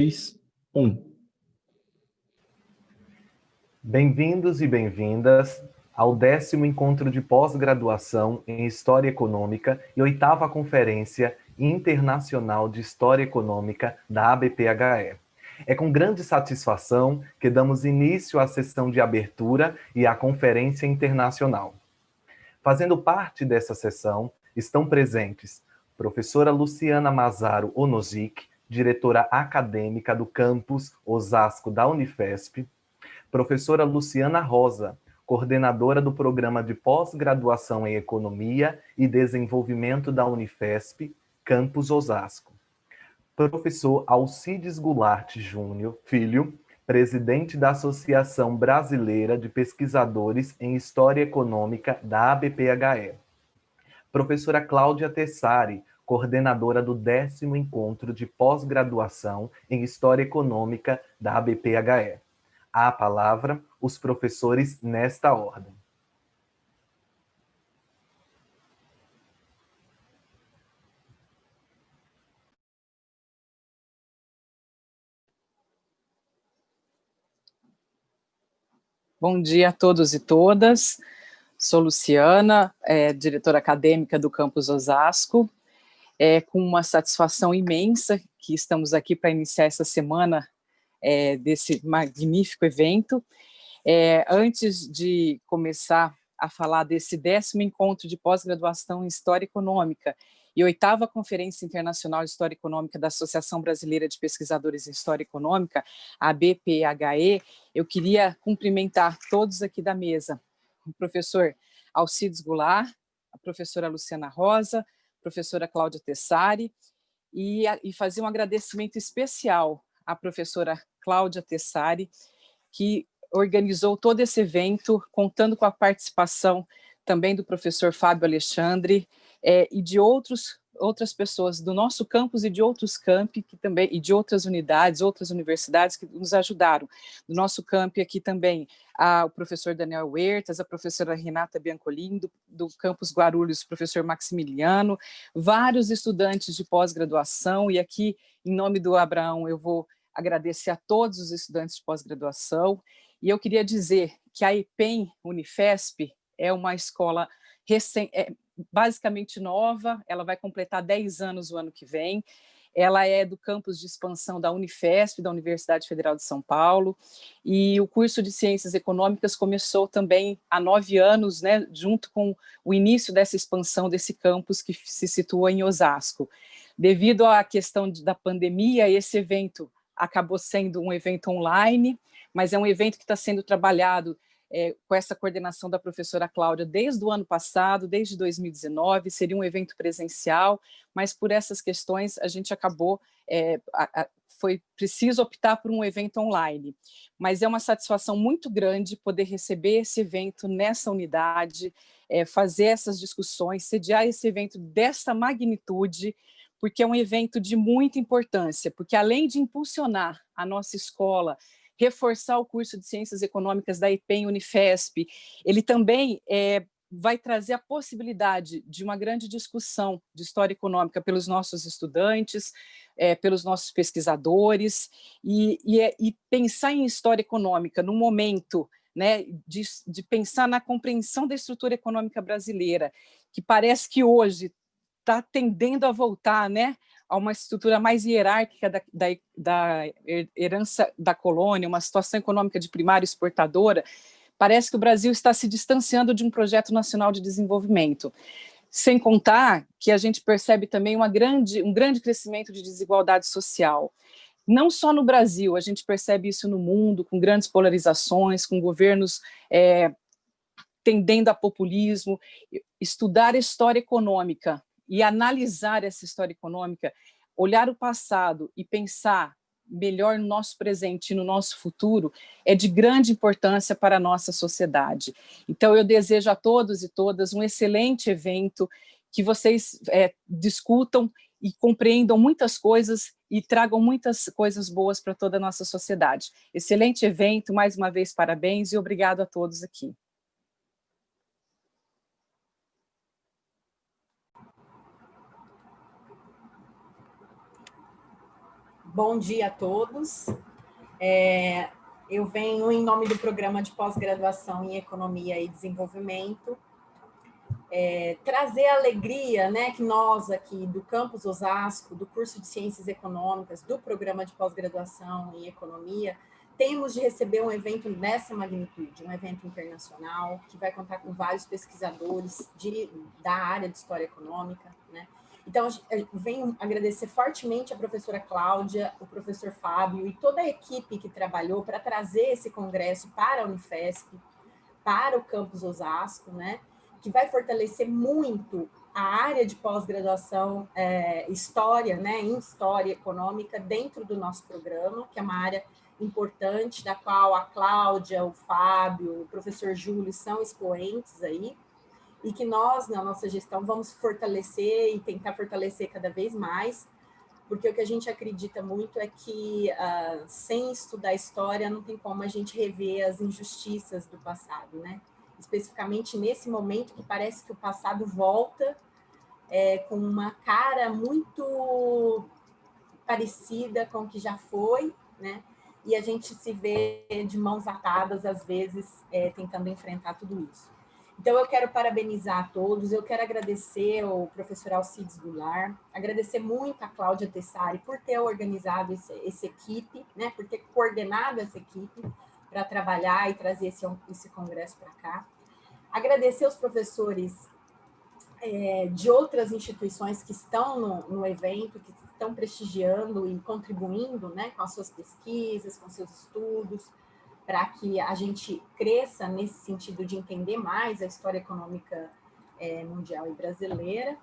3, 1. Bem-vindos e bem-vindas ao 10º Encontro de Pós-Graduação em História Econômica e 8ª Conferência Internacional de História Econômica da ABPHE. É com grande satisfação que damos início à sessão de abertura e à Conferência Internacional. Fazendo parte dessa sessão estão presentes professora Luciana Mazaro Onozic, diretora acadêmica do campus Osasco da Unifesp, professora Luciana Rosa, coordenadora do Programa de Pós-Graduação em Economia e Desenvolvimento da Unifesp, campus Osasco. Professor Alcides Goulart Júnior, filho, presidente da Associação Brasileira de Pesquisadores em História Econômica da ABPHE. Professora Cláudia Tessari, coordenadora do 10º Encontro de Pós-Graduação em História Econômica da ABPHE. À palavra, os professores nesta ordem. Bom dia a todos e todas. Sou Luciana, diretora acadêmica do campus Osasco. É com uma satisfação imensa que estamos aqui para iniciar essa semana desse magnífico evento. Antes de começar a falar desse 10º Encontro de Pós-Graduação em História Econômica e 8ª Conferência Internacional de História Econômica da Associação Brasileira de Pesquisadores em História Econômica, a ABPHE, eu queria cumprimentar todos aqui da mesa, o professor Alcides Goulart, a professora Luciana Rosa, a professora Cláudia Tessari, e fazer um agradecimento especial à professora Cláudia Tessari, que organizou todo esse evento, contando com a participação também do professor Fábio Alexandre e de outras pessoas do nosso campus e de outros campi que também, e de outras unidades, outras universidades que nos ajudaram. Do nosso campi aqui também, o professor Daniel Huertas, a professora Renata Biancolin, do campus Guarulhos, o professor Maximiliano, vários estudantes de pós-graduação, e aqui, em nome do Abraão, eu vou agradecer a todos os estudantes de pós-graduação, e eu queria dizer que a EPEM Unifesp é uma escola basicamente nova, ela vai completar 10 anos o ano que vem, ela é do campus de expansão da Unifesp, da Universidade Federal de São Paulo, e o curso de Ciências Econômicas começou também há 9 anos, né, junto com o início dessa expansão desse campus que se situa em Osasco. Devido à questão da pandemia, esse evento acabou sendo um evento online, mas é um evento que está sendo trabalhado com essa coordenação da professora Cláudia desde o ano passado, desde 2019, seria um evento presencial, mas por essas questões a gente acabou, foi preciso optar por um evento online. Mas é uma satisfação muito grande poder receber esse evento nessa unidade, fazer essas discussões, sediar esse evento dessa magnitude, porque é um evento de muita importância, porque além de impulsionar a nossa escola, reforçar o curso de Ciências Econômicas da EPEM Unifesp, ele também vai trazer a possibilidade de uma grande discussão de história econômica pelos nossos estudantes, pelos nossos pesquisadores, e pensar em história econômica no momento, né, de pensar na compreensão da estrutura econômica brasileira, que parece que hoje está tendendo a voltar, né, a uma estrutura mais hierárquica da herança da colônia, uma situação econômica de primária exportadora. Parece que o Brasil está se distanciando de um projeto nacional de desenvolvimento. Sem contar que a gente percebe também um grande crescimento de desigualdade social. Não só no Brasil, a gente percebe isso no mundo, com grandes polarizações, com governos tendendo a populismo. Estudar a história econômica e analisar essa história econômica, olhar o passado e pensar melhor no nosso presente e no nosso futuro, é de grande importância para a nossa sociedade. Então, eu desejo a todos e todas um excelente evento, que vocês discutam e compreendam muitas coisas e tragam muitas coisas boas para toda a nossa sociedade. Excelente evento, mais uma vez, parabéns e obrigado a todos aqui. Bom dia a todos. Eu venho em nome do programa de pós-graduação em Economia e Desenvolvimento, trazer a alegria, né, que nós aqui do campus Osasco, do curso de Ciências Econômicas, do programa de pós-graduação em Economia, temos de receber um evento dessa magnitude, um evento internacional, que vai contar com vários pesquisadores da área de História Econômica, né? Então, eu venho agradecer fortemente a professora Cláudia, o professor Fábio e toda a equipe que trabalhou para trazer esse congresso para a Unifesp, para o campus Osasco, né? Que vai fortalecer muito a área de pós-graduação História, né? Em História Econômica dentro do nosso programa, que é uma área importante, da qual a Cláudia, o Fábio, o professor Júlio são expoentes aí, e que nós, na nossa gestão, vamos fortalecer e tentar fortalecer cada vez mais, porque o que a gente acredita muito é que, sem estudar história, não tem como a gente rever as injustiças do passado, né? Especificamente nesse momento que parece que o passado volta com uma cara muito parecida com o que já foi, né? E a gente se vê de mãos atadas, às vezes, tentando enfrentar tudo isso. Então, eu quero parabenizar a todos, eu quero agradecer ao professor Alcides Goulart, agradecer muito a Cláudia Tessari por ter organizado essa equipe, né, por ter coordenado essa equipe para trabalhar e trazer esse congresso para cá. Agradecer aos professores de outras instituições que estão no evento, que estão prestigiando e contribuindo, né, com as suas pesquisas, com seus estudos, para que a gente cresça nesse sentido de entender mais a história econômica mundial e brasileira,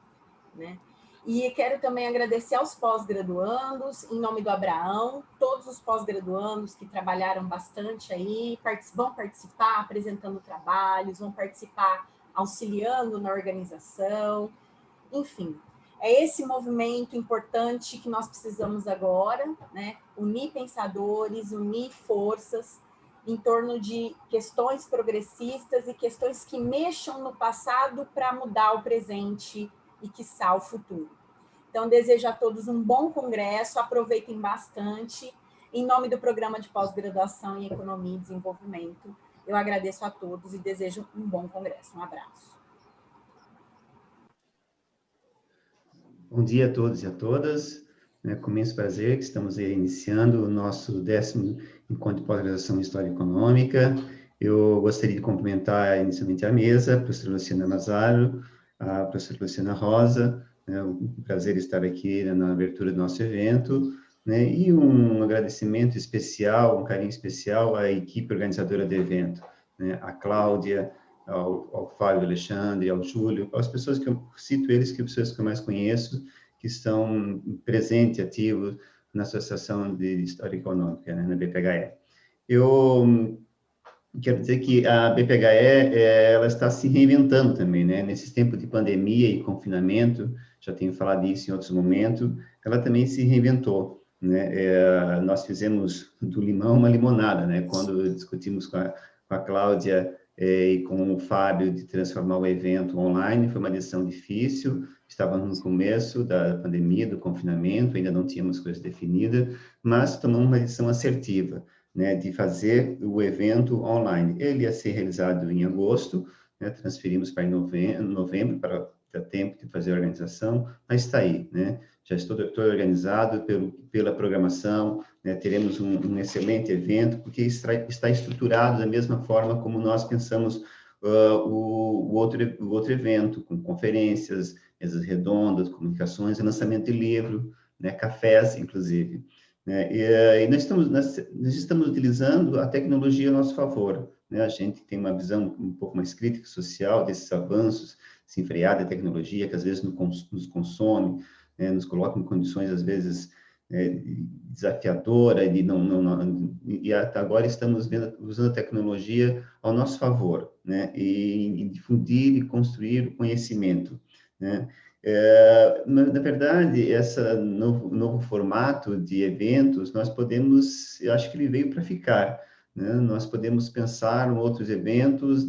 né? E quero também agradecer aos pós-graduandos, em nome do Abraão, todos os pós-graduandos que trabalharam bastante aí, vão participar apresentando trabalhos, vão participar auxiliando na organização, enfim. É esse movimento importante que nós precisamos agora, né? Unir pensadores, unir forças, em torno de questões progressistas e questões que mexam no passado para mudar o presente e, quiçá, o futuro. Então, desejo a todos um bom congresso, aproveitem bastante. Em nome do programa de pós-graduação em Economia e Desenvolvimento, eu agradeço a todos e desejo um bom congresso. Um abraço. Bom dia a todos e a todas. Com imenso prazer que estamos iniciando o nosso 10º Encontro de Pós-Graduação em História Econômica. Eu gostaria de cumprimentar inicialmente a mesa, a professora Luciana Mazaro, a professora Luciana Rosa, um prazer estar aqui na abertura do nosso evento, e um agradecimento especial, um carinho especial à equipe organizadora do evento, a Cláudia, ao Fábio Alexandre, ao Júlio, às pessoas que eu cito eles, que pessoas que eu mais conheço, que estão presentes, ativos na Associação de História Econômica, na BPHE. Eu quero dizer que a BPHE, ela está se reinventando também, nesses tempos de pandemia e confinamento, já tenho falado isso em outros momentos, ela também se reinventou, nós fizemos do limão uma limonada, quando discutimos com a Cláudia e com o Fábio de transformar o evento online, foi uma decisão difícil, estávamos no começo da pandemia, do confinamento, ainda não tínhamos coisa definida, mas tomamos uma decisão assertiva, de fazer o evento online. Ele ia ser realizado em agosto, transferimos para novembro, para dar tempo de fazer a organização, mas está aí, já estou organizado pela programação, teremos um excelente evento, porque está estruturado da mesma forma como nós pensamos o outro evento, com conferências, mesas redondas, comunicações, lançamento de livro, cafés, inclusive. E nós estamos utilizando a tecnologia a nosso favor. A gente tem uma visão um pouco mais crítica social desses avanços desenfreados da tecnologia, que às vezes nos consome, nos coloca em condições, às vezes, desafiadoras, e até agora estamos usando a tecnologia ao nosso favor, e difundir e construir o conhecimento, na verdade, esse novo formato de eventos, nós podemos, eu acho que ele veio para ficar, nós podemos pensar em outros eventos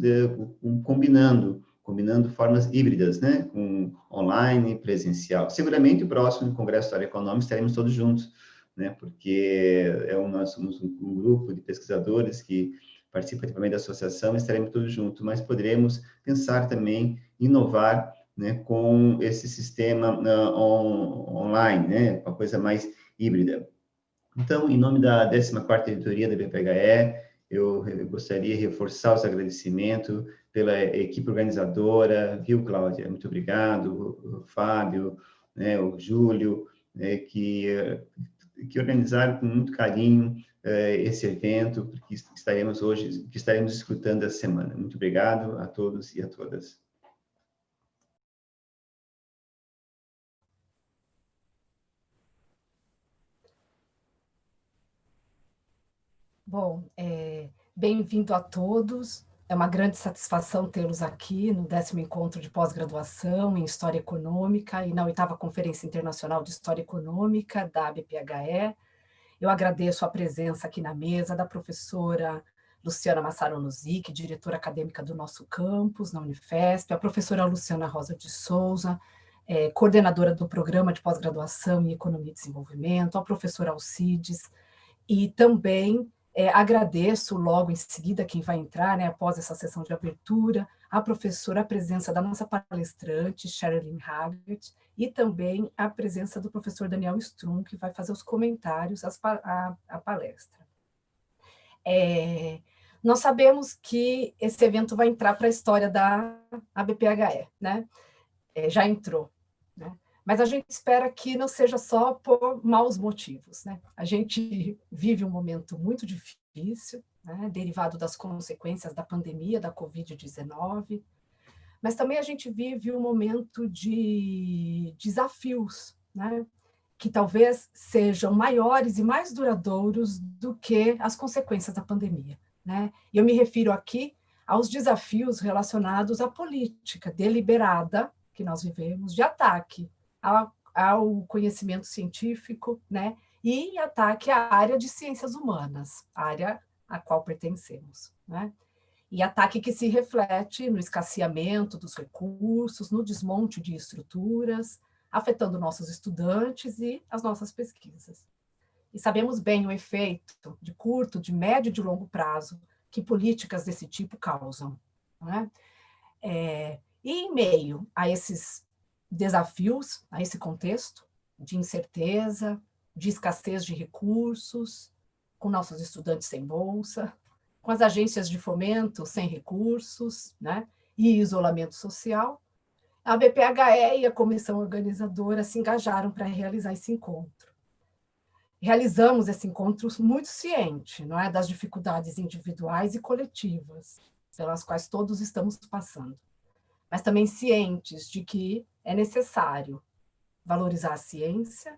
combinando formas híbridas, com online e presencial. Seguramente, o próximo Congresso de História Econômica estaremos todos juntos, né? Porque nós somos um grupo de pesquisadores que participa ativamente da associação, estaremos todos juntos, mas poderemos pensar também, inovar, né, com esse sistema online, né, uma coisa mais híbrida. Então, em nome da 14ª editoria da BPHE, eu gostaria de reforçar os agradecimentos pela equipe organizadora, viu, Cláudia? Muito obrigado, o Fábio, né, o Júlio, que organizaram com muito carinho esse evento que estaremos escutando essa semana. Muito obrigado a todos e a todas. Bom, bem-vindo a todos. É uma grande satisfação tê-los aqui no 10º encontro de pós-graduação em História Econômica e na 8ª Conferência Internacional de História Econômica da ABPHE. Eu agradeço a presença aqui na mesa da professora Luciana Massaronozic, diretora acadêmica do nosso campus, na Unifesp, a professora Luciana Rosa de Souza, coordenadora do Programa de Pós-Graduação em Economia e Desenvolvimento, a professora Alcides, e também agradeço logo em seguida quem vai entrar, né, após essa sessão de abertura, a presença da nossa palestrante, Sheryllynne Haggerty, e também a presença do professor Daniel Strum, que vai fazer os comentários à palestra. Nós sabemos que esse evento vai entrar para a história da ABPHE, né? Já entrou, né? Mas a gente espera que não seja só por maus motivos, né? A gente vive um momento muito difícil, né, derivado das consequências da pandemia da Covid-19, mas também a gente vive um momento de desafios, né, que talvez sejam maiores e mais duradouros do que as consequências da pandemia, né? E eu me refiro aqui aos desafios relacionados à política deliberada que nós vivemos, de ataque ao conhecimento científico, né, e ataque à área de ciências humanas, área à qual pertencemos, né? E ataque que se reflete no escasseamento dos recursos, no desmonte de estruturas, afetando nossos estudantes e as nossas pesquisas. E sabemos bem o efeito de curto, de médio e de longo prazo que políticas desse tipo causam, né? E em meio a esses desafios, a esse contexto de incerteza, de escassez de recursos, com nossos estudantes sem bolsa, com as agências de fomento sem recursos, né, e isolamento social, a BPHE e a comissão organizadora se engajaram para realizar esse encontro. Realizamos esse encontro muito ciente, não é, das dificuldades individuais e coletivas pelas quais todos estamos passando, mas também cientes de que é necessário valorizar a ciência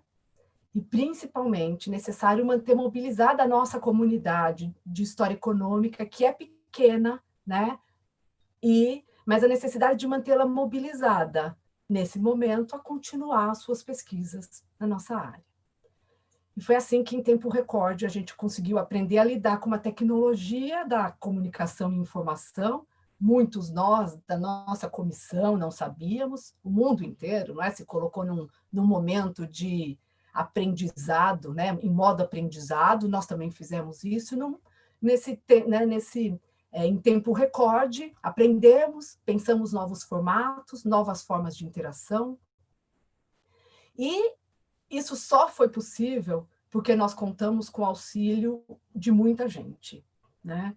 e, principalmente, necessário manter mobilizada a nossa comunidade de história econômica, que é pequena, né? Mas a necessidade de mantê-la mobilizada, nesse momento, a continuar as suas pesquisas na nossa área. E foi assim que, em tempo recorde, a gente conseguiu aprender a lidar com uma tecnologia da comunicação e informação. Muitos nós, da nossa comissão, não sabíamos, o mundo inteiro, não é? Se colocou num momento de aprendizado, né? Em modo aprendizado, nós também fizemos isso, em tempo recorde, aprendemos, pensamos novos formatos, novas formas de interação, e isso só foi possível porque nós contamos com o auxílio de muita gente, né?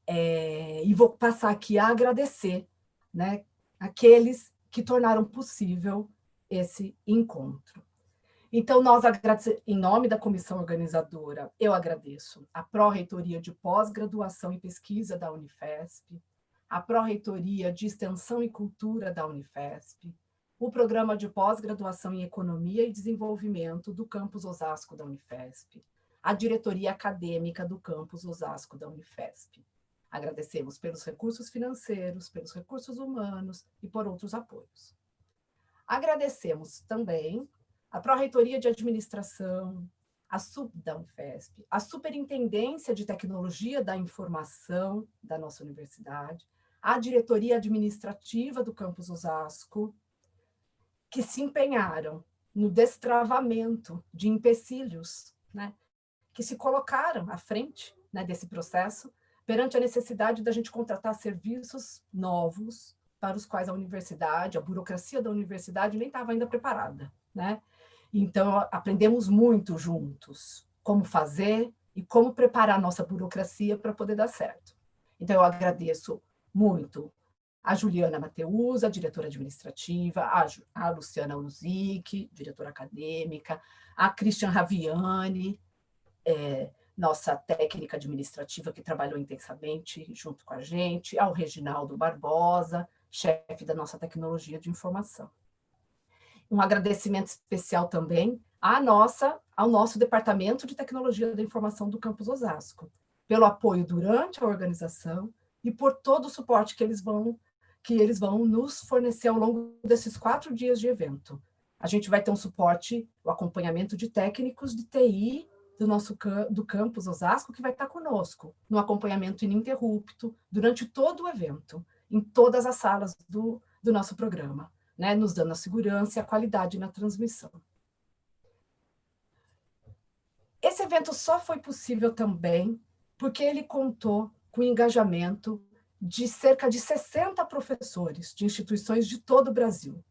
E vou passar aqui a agradecer, né, aqueles que tornaram possível esse encontro. Então, em nome da comissão organizadora, eu agradeço a Pró-Reitoria de Pós-Graduação e Pesquisa da Unifesp, a Pró-Reitoria de Extensão e Cultura da Unifesp, o Programa de Pós-Graduação em Economia e Desenvolvimento do Campus Osasco da Unifesp, a Diretoria Acadêmica do Campus Osasco da Unifesp. Agradecemos pelos recursos financeiros, pelos recursos humanos e por outros apoios. Agradecemos também a Pró-Reitoria de Administração, a SUP da Unifesp, a Superintendência de Tecnologia da Informação da nossa universidade, a Diretoria Administrativa do Campus Osasco, que se empenharam no destravamento de empecilhos né, que se colocaram à frente, né, desse processo, perante a necessidade da gente contratar serviços novos para os quais a universidade, a burocracia da universidade nem estava ainda preparada, né? Então, aprendemos muito juntos como fazer e como preparar a nossa burocracia para poder dar certo. Então, eu agradeço muito a Juliana Mateusa, diretora administrativa, a Luciana Uzik, diretora acadêmica, a Christian Raviani, nossa técnica administrativa que trabalhou intensamente junto com a gente, ao Reginaldo Barbosa, chefe da nossa tecnologia de informação. Um agradecimento especial também ao nosso Departamento de Tecnologia da Informação do Campus Osasco, pelo apoio durante a organização e por todo o suporte que eles vão nos fornecer ao longo desses 4 dias de evento. A gente vai ter um suporte, o acompanhamento de técnicos de TI do Campus Osasco, que vai estar conosco, no acompanhamento ininterrupto, durante todo o evento, em todas as salas do nosso programa, né, nos dando a segurança e a qualidade na transmissão. Esse evento só foi possível também porque ele contou com o engajamento de cerca de 60 professores de instituições de todo o Brasil,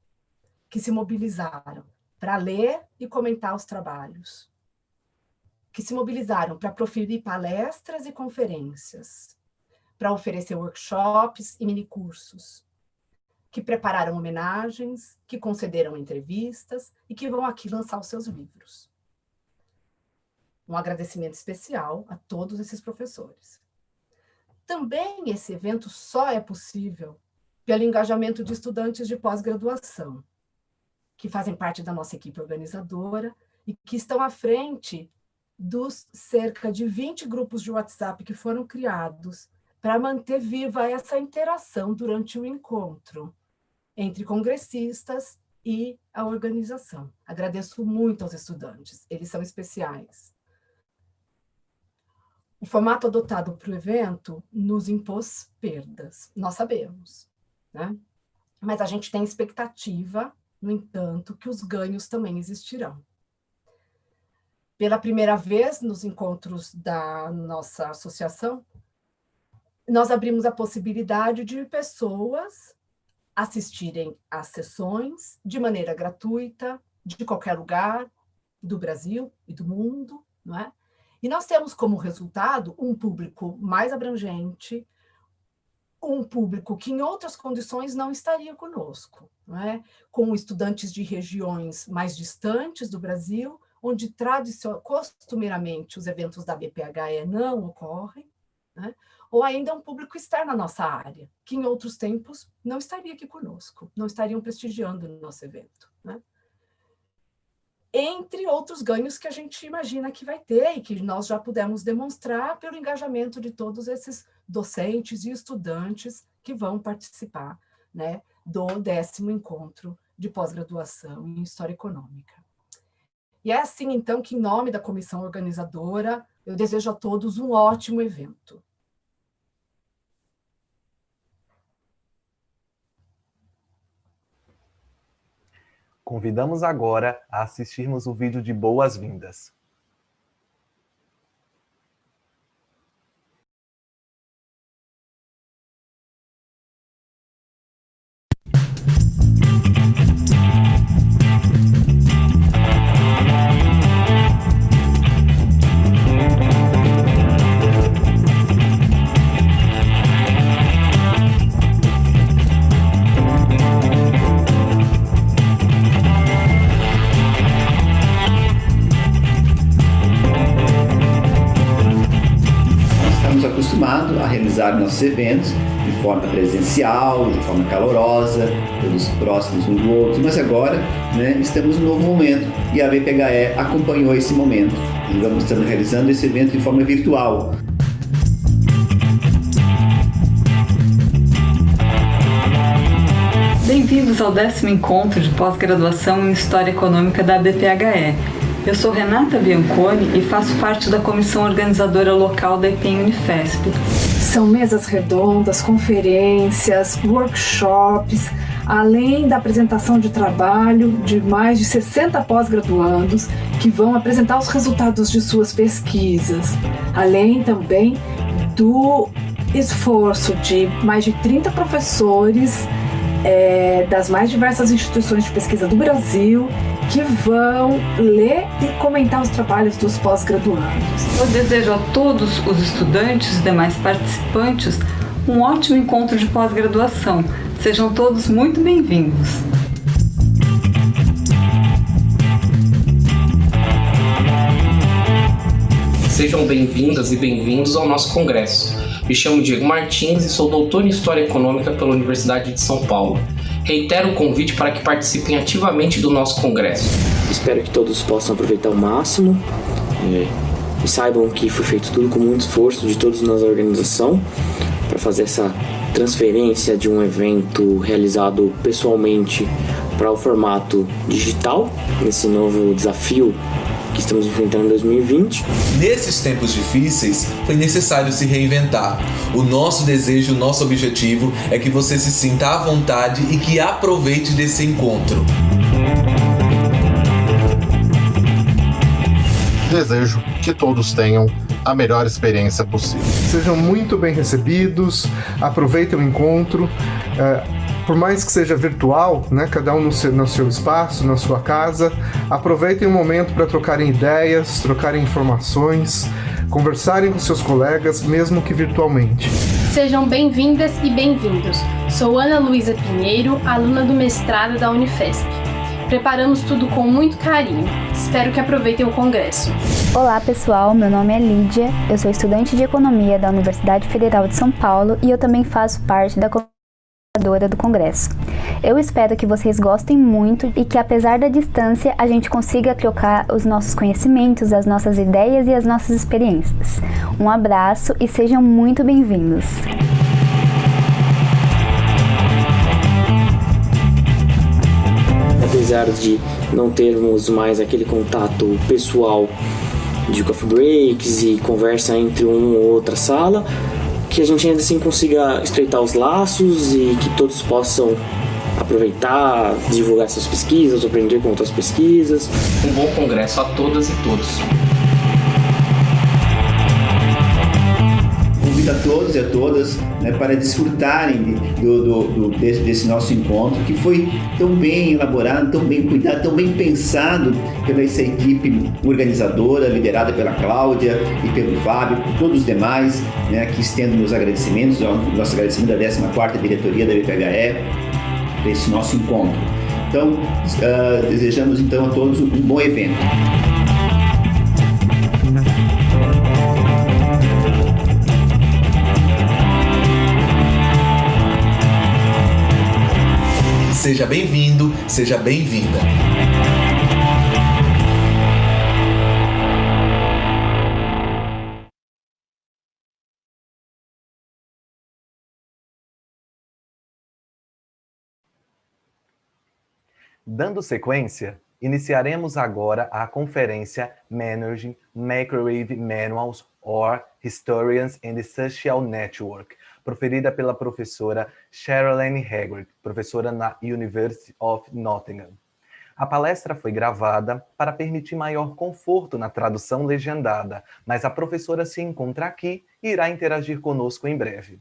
que se mobilizaram para ler e comentar os trabalhos, que se mobilizaram para proferir palestras e conferências, para oferecer workshops e minicursos, que prepararam homenagens, que concederam entrevistas e que vão aqui lançar os seus livros. Um agradecimento especial a todos esses professores. Também esse evento só é possível pelo engajamento de estudantes de pós-graduação, que fazem parte da nossa equipe organizadora e que estão à frente dos cerca de 20 grupos de WhatsApp que foram criados para manter viva essa interação durante o encontro entre congressistas e a organização. Agradeço muito aos estudantes, eles são especiais. O formato adotado para o evento nos impôs perdas, nós sabemos, né? Mas a gente tem expectativa, no entanto, que os ganhos também existirão. Pela primeira vez nos encontros da nossa associação, nós abrimos a possibilidade de pessoas assistirem às sessões de maneira gratuita, de qualquer lugar do Brasil e do mundo, não é? E nós temos como resultado um público mais abrangente, um público que em outras condições não estaria conosco, não é? Com estudantes de regiões mais distantes do Brasil, onde costumeiramente os eventos da BPHE não ocorrem, né? Ou ainda um público externo à nossa área, que em outros tempos não estaria aqui conosco, não estariam prestigiando o nosso evento, né? Entre outros ganhos que a gente imagina que vai ter e que nós já pudemos demonstrar pelo engajamento de todos esses docentes e estudantes que vão participar, né, do 10º encontro de pós-graduação em História Econômica. E é assim, então, que em nome da comissão organizadora, eu desejo a todos um ótimo evento. Convidamos agora a assistirmos o vídeo de boas-vindas. A realizar nossos eventos de forma presencial, de forma calorosa, todos próximos um do outro, mas agora, né, estamos num novo momento e a BPHE acompanhou esse momento. E estamos realizando esse evento de forma virtual. Bem-vindos ao 10º encontro de pós-graduação em História Econômica da BPHE. Eu sou Renata Bianconi e faço parte da comissão organizadora local da IPEM Unifesp. São mesas redondas, conferências, workshops, além da apresentação de trabalho de mais de 60 pós-graduandos que vão apresentar os resultados de suas pesquisas, além também do esforço de mais de 30 professores das mais diversas instituições de pesquisa do Brasil que vão ler e comentar os trabalhos dos pós-graduandos. Eu desejo a todos os estudantes e demais participantes um ótimo encontro de pós-graduação. Sejam todos muito bem-vindos. Sejam bem-vindas e bem-vindos ao nosso congresso. Me chamo Diego Martins e sou doutor em História Econômica pela Universidade de São Paulo. Reitero o convite para que participem ativamente do nosso congresso. Espero que todos possam aproveitar ao máximo e saibam que foi feito tudo com muito esforço de todos nós da organização para fazer essa transferência de um evento realizado pessoalmente para o formato digital, nesse novo desafio que estamos enfrentando em 2020. Nesses tempos difíceis, foi necessário se reinventar. O nosso desejo, o nosso objetivo é que você se sinta à vontade e que aproveite desse encontro. Desejo que todos tenham a melhor experiência possível. Sejam muito bem recebidos, aproveitem o encontro. Por mais que seja virtual, né, cada um no seu espaço, na sua casa, aproveitem o momento para trocarem ideias, trocarem informações, conversarem com seus colegas, mesmo que virtualmente. Sejam bem-vindas e bem-vindos. Sou Ana Luísa Pinheiro, aluna do mestrado da Unifesp. Preparamos tudo com muito carinho. Espero que aproveitem o congresso. Olá pessoal, meu nome é Lídia, eu sou estudante de Economia da Universidade Federal de São Paulo e eu também faço parte da do Congresso. Eu espero que vocês gostem muito e que, apesar da distância, a gente consiga trocar os nossos conhecimentos, as nossas ideias e as nossas experiências. Um abraço e sejam muito bem-vindos! Apesar de não termos mais aquele contato pessoal de coffee breaks e conversa entre uma ou outra sala, que a gente ainda assim consiga estreitar os laços e que todos possam aproveitar, divulgar suas pesquisas, aprender com outras pesquisas. Um bom congresso a todas e todos. Convido a todos e a todas, né, para desfrutarem desse nosso encontro, que foi tão bem elaborado, tão bem cuidado, tão bem pensado pela essa equipe organizadora, liderada pela Cláudia e pelo Fábio, por todos os demais, né, que estendo meus agradecimentos, nosso agradecimento da 14ª diretoria da BPHE, para esse nosso encontro. Então, desejamos então a todos um bom evento. Seja bem-vindo, seja bem-vinda. Dando sequência, iniciaremos agora a conferência Managing Microwave Manuals or Historians and the Social Network, proferida pela professora Sheryllynne Haggerty, professora na University of Nottingham. A palestra foi gravada para permitir maior conforto na tradução legendada, mas a professora se encontra aqui e irá interagir conosco em breve.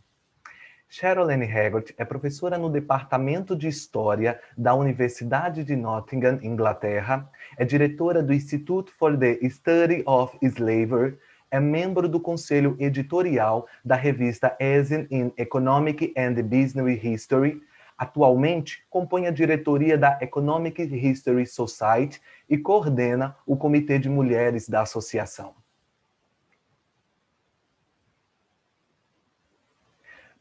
Sheryllynne Haggerty é professora no Departamento de História da Universidade de Nottingham, Inglaterra, é diretora do Institute for the Study of Slavery, é membro do conselho editorial da revista Asian in Economic and Business History. Atualmente, compõe a diretoria da Economic History Society e coordena o Comitê de Mulheres da Associação.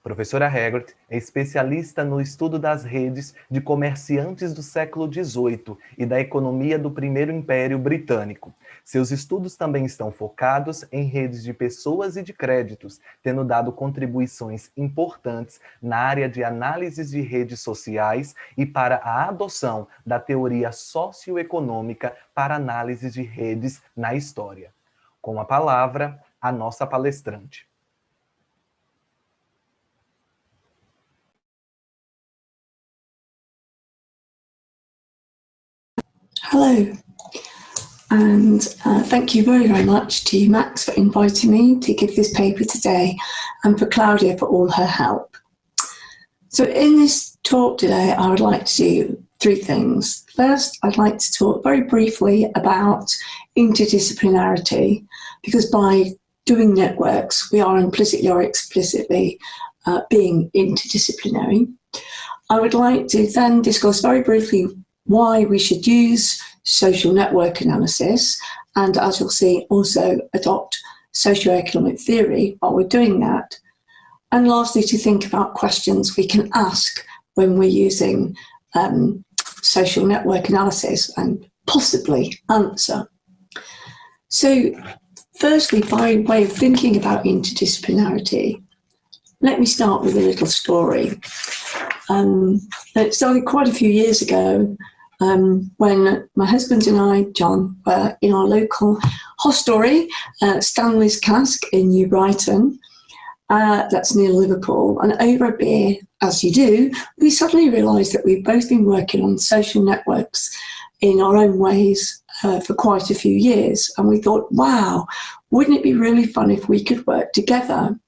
Professora Haggerty é especialista no estudo das redes de comerciantes do século XVIII e da economia do Primeiro Império Britânico. Seus estudos também estão focados em redes de pessoas e de créditos, tendo dado contribuições importantes na área de análises de redes sociais e para a adoção da teoria socioeconômica para análise de redes na história. Com a palavra, a nossa palestrante. Hello, and thank you very, very much to Max for inviting me to give this paper today, and for Claudia for all her help. So in this talk today, I would like to do three things. First, I'd like to talk very briefly about interdisciplinarity, because by doing networks, we are implicitly or explicitly being interdisciplinary. I would like to then discuss very briefly why we should use social network analysis, and as you'll see, also adopt socioeconomic theory while we're doing that. And lastly, to think about questions we can ask when we're using social network analysis and possibly answer. So firstly, by way of thinking about interdisciplinarity, let me start with a little story. It started quite a few years ago when my husband and I, John, were in our local hostelry, Stanley's Cask in New Brighton. That's near Liverpool, and over a beer, as you do, we suddenly realised that we'd both been working on social networks in our own ways for quite a few years, and we thought, wow, wouldn't it be really fun if we could work together?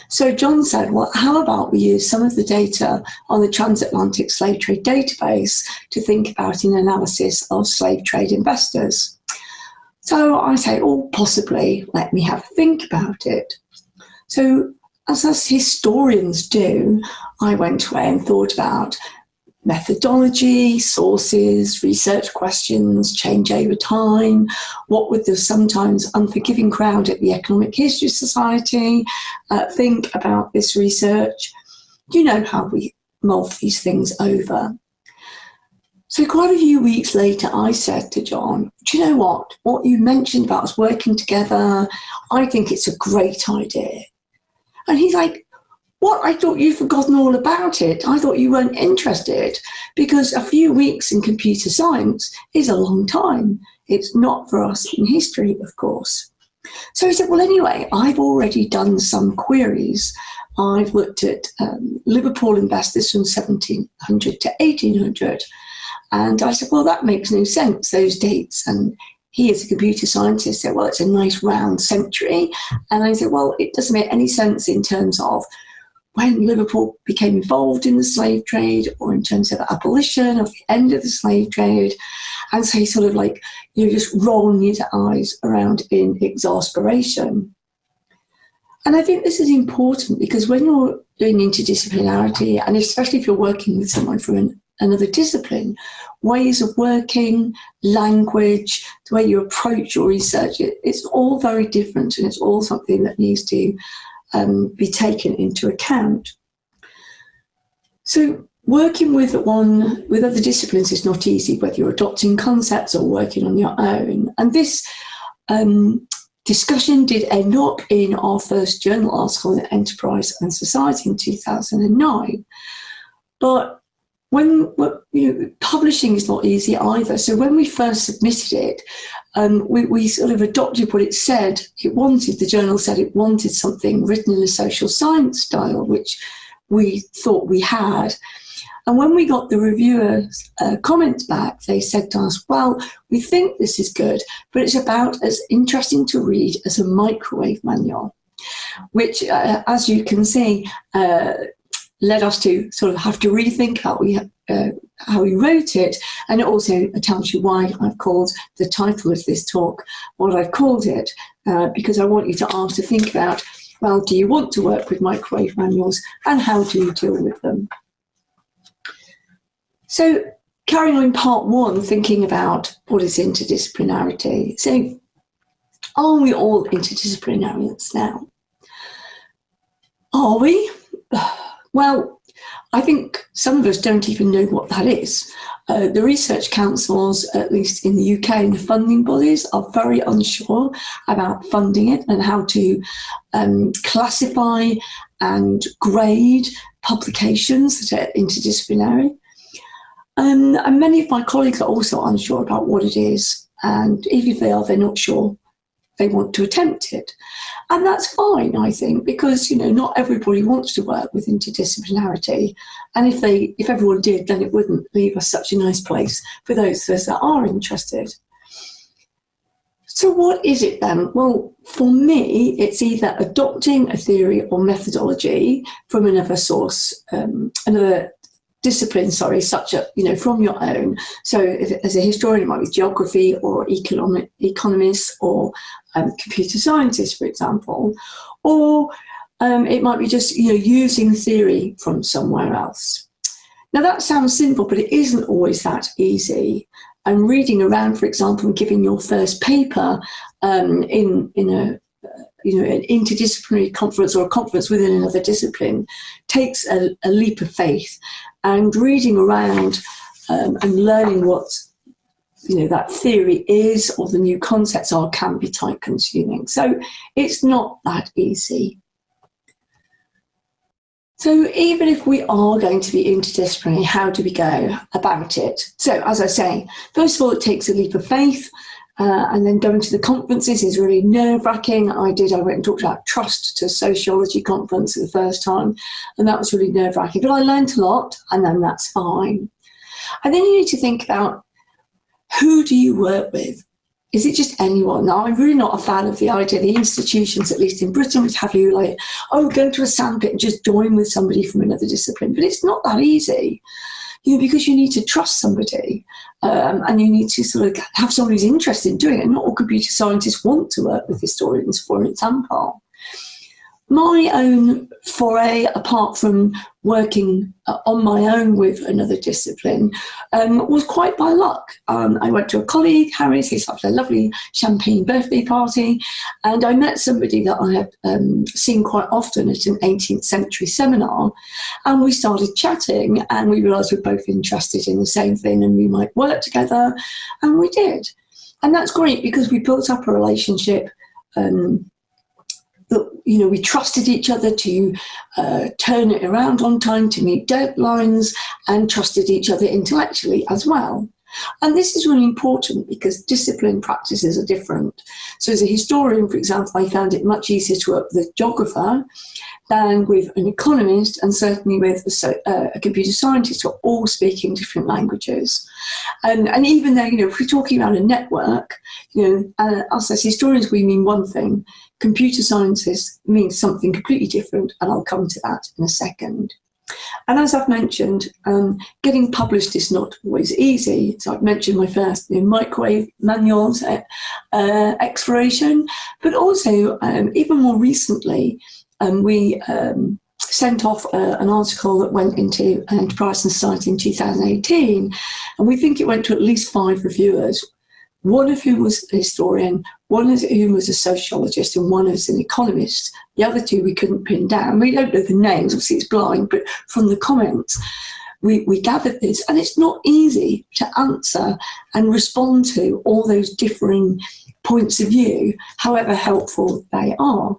So John said, well, how about we use some of the data on the transatlantic slave trade database to think about an analysis of slave trade investors? So I say, oh, possibly, let me have a think about it. So as us historians do, I went away and thought about methodology, sources, research questions, change over time, what would the sometimes unforgiving crowd at the Economic History Society think about this research. You know how we mull these things over. So quite a few weeks later, I said to John, do you know what? What you mentioned about us working together, I think it's a great idea. And he's like, what? I thought you'd forgotten all about it. I thought you weren't interested, because a few weeks in computer science is a long time. It's not for us in history, of course. So he said, well, anyway, I've already done some queries. I've looked at Liverpool investors from 1700 to 1800. And I said, well, that makes no sense, those dates. And he, as a computer scientist, said, well, it's a nice round century. And I said, well, it doesn't make any sense in terms of when Liverpool became involved in the slave trade, or in terms of the abolition of the end of the slave trade. And so he's sort of like, you know, just rolling his eyes around in exasperation. And I think this is important, because when you're doing interdisciplinarity, and especially if you're working with someone from another discipline, ways of working, language, the way you approach your research, it's all very different, and it's all something that needs to be taken into account. So working with other disciplines is not easy, whether you're adopting concepts or working on your own. And this discussion did end up in our first journal article in Enterprise and Society in 2009. But publishing is not easy either. So when we first submitted it, we sort of adopted what it said it wanted. The journal said it wanted something written in a social science style, which we thought we had. And when we got the reviewers' comments back, they said to us, well, we think this is good, but it's about as interesting to read as a microwave manual, which, as you can see, led us to sort of have to rethink how we wrote it. And it also tells you why I've called the title of this talk what I've called it, because I want you to think about, well, do you want to work with microwave manuals, and how do you deal with them? So carrying on in part one, thinking about what is interdisciplinarity. So are we all interdisciplinarians now? Are we? Well, I think some of us don't even know what that is. The research councils, at least in the UK, and the funding bodies are very unsure about funding it and how to classify and grade publications that are interdisciplinary. And many of my colleagues are also unsure about what it is. And even if they are, they're not sure they want to attempt it. And that's fine, I think, because, you know, not everybody wants to work with interdisciplinarity. And if everyone did, then it wouldn't leave us such a nice place for those of us that are interested. So what is it then? Well, for me, it's either adopting a theory or methodology from another source, another discipline, such as, you know, from your own. So if, as a historian, it might be geography or economists or computer scientists, for example, or it might be just, you know, using theory from somewhere else. Now that sounds simple, but it isn't always that easy. And reading around, for example, and giving your first paper in a you know, an interdisciplinary conference or a conference within another discipline takes a leap of faith. And reading around and learning what, you know, that theory is or the new concepts are can be time consuming. So it's not that easy. So even if we are going to be interdisciplinary, how do we go about it? So as I say, first of all, it takes a leap of faith. And then going to the conferences is really nerve-wracking. I went and talked about trust to a sociology conference for the first time, and that was really nerve-wracking. But I learned a lot, and then that's fine. And then you need to think about, who do you work with? Is it just anyone? Now, I'm really not a fan of the idea, the institutions, at least in Britain, would have you like, oh, go to a sandpit and just join with somebody from another discipline. But it's not that easy. You know, because you need to trust somebody and you need to sort of have somebody who's interested in doing it. Not all computer scientists want to work with historians, for example. My own foray, apart from working on my own with another discipline, was quite by luck. I went to a colleague, Harry's, he's had a lovely champagne birthday party, and I met somebody that I had seen quite often at an 18th century seminar, and we started chatting, and we realised we're both interested in the same thing and we might work together, and we did. And that's great because we built up a relationship that, you know, we trusted each other to turn it around on time, to meet deadlines, and trusted each other intellectually as well. And this is really important because discipline practices are different. So as a historian, for example, I found it much easier to work with a geographer than with an economist, and certainly with a computer scientist, who are all speaking different languages. And even though, you know, if we're talking about a network, you know, us as historians, we mean one thing. Computer scientists means something completely different, and I'll come to that in a second. And as I've mentioned, getting published is not always easy. So I've mentioned my first microwave manuals exploration, but also even more recently, we sent off an article that went into Enterprise and Society in 2018, and we think it went to at least 5 reviewers, one of whom was a historian, one of whom was a sociologist, and one was an economist. The other 2 we couldn't pin down. We don't know the names, obviously it's blind, but from the comments, we gathered this, and it's not easy to answer and respond to all those differing points of view, however helpful they are.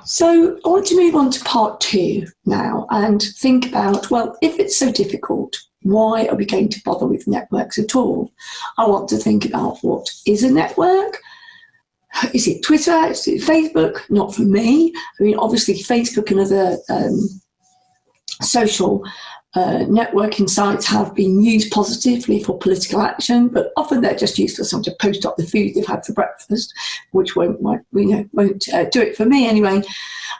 So I want to move on to part 2 now and think about, well, if it's so difficult, why are we going to bother with networks at all? I want to think about, what is a network? Is it Twitter? Is it Facebook? Not for me. I mean, obviously Facebook and other social networking sites have been used positively for political action, but often they're just used for someone to post up the food they've had for breakfast, which won't do it for me anyway.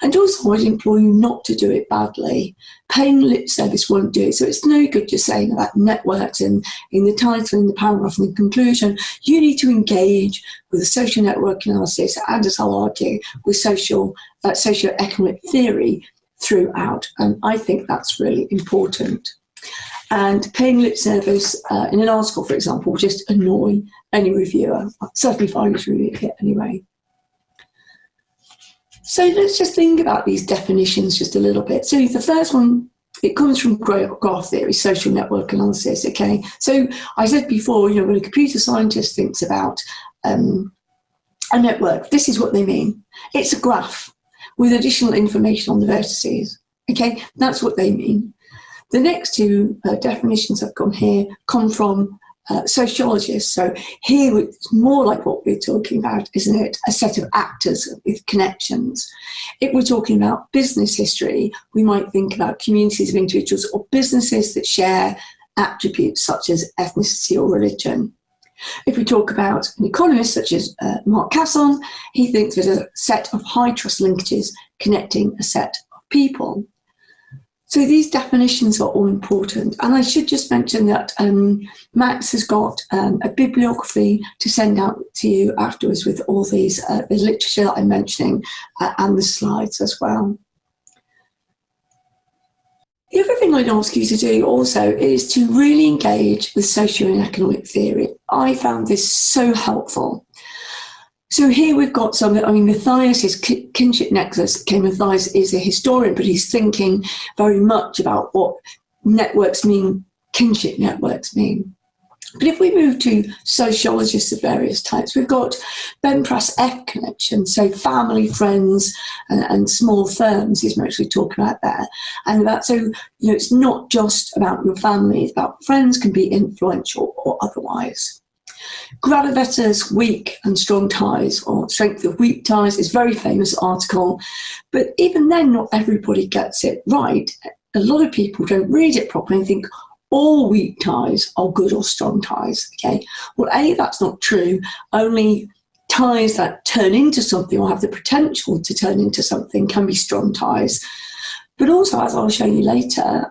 And also I'd implore you not to do it badly. Paying lip service won't do it. So it's no good just saying about networks and in the title, in the paragraph, and the conclusion. You need to engage with the social network analysis and, as I'll argue, with socio-economic theory throughout, and I think that's really important. And paying lip service in an article, for example, will just annoy any reviewer. Certainly if I was reading it anyway. So let's just think about these definitions just a little bit. So the first one, it comes from graph theory, social network analysis, okay? So I said before, you know, when a computer scientist thinks about a network, this is what they mean. It's a graph with additional information on the vertices, okay? That's what they mean. The next 2 definitions I've got here come from sociologists. So here it's more like what we're talking about, isn't it? A set of actors with connections. If we're talking about business history, we might think about communities of individuals or businesses that share attributes such as ethnicity or religion. If we talk about an economist such as Mark Casson, he thinks there's a set of high trust linkages connecting a set of people. So these definitions are all important. And I should just mention that Max has got a bibliography to send out to you afterwards with all these, the literature that I'm mentioning and the slides as well. The other thing I'd ask you to do also is to really engage with socio and economic theory. I found this so helpful. So here we've got some, I mean, Matthias is kinship nexus. Okay, Matthias is a historian, but he's thinking very much about what networks mean, kinship networks mean. But if we move to sociologists of various types, we've got Ben Prass-F connection, so family, friends, and small firms he's mostly talking about there. And that, so, you know, it's not just about your family, it's about friends can be influential or otherwise. Gradavetter's weak and strong ties, or strength of weak ties, is a very famous article, but even then not everybody gets it right. A lot of people don't read it properly and think all weak ties are good or strong ties. Okay, well, A, that's not true. Only ties that turn into something or have the potential to turn into something can be strong ties. But also, as I'll show you later,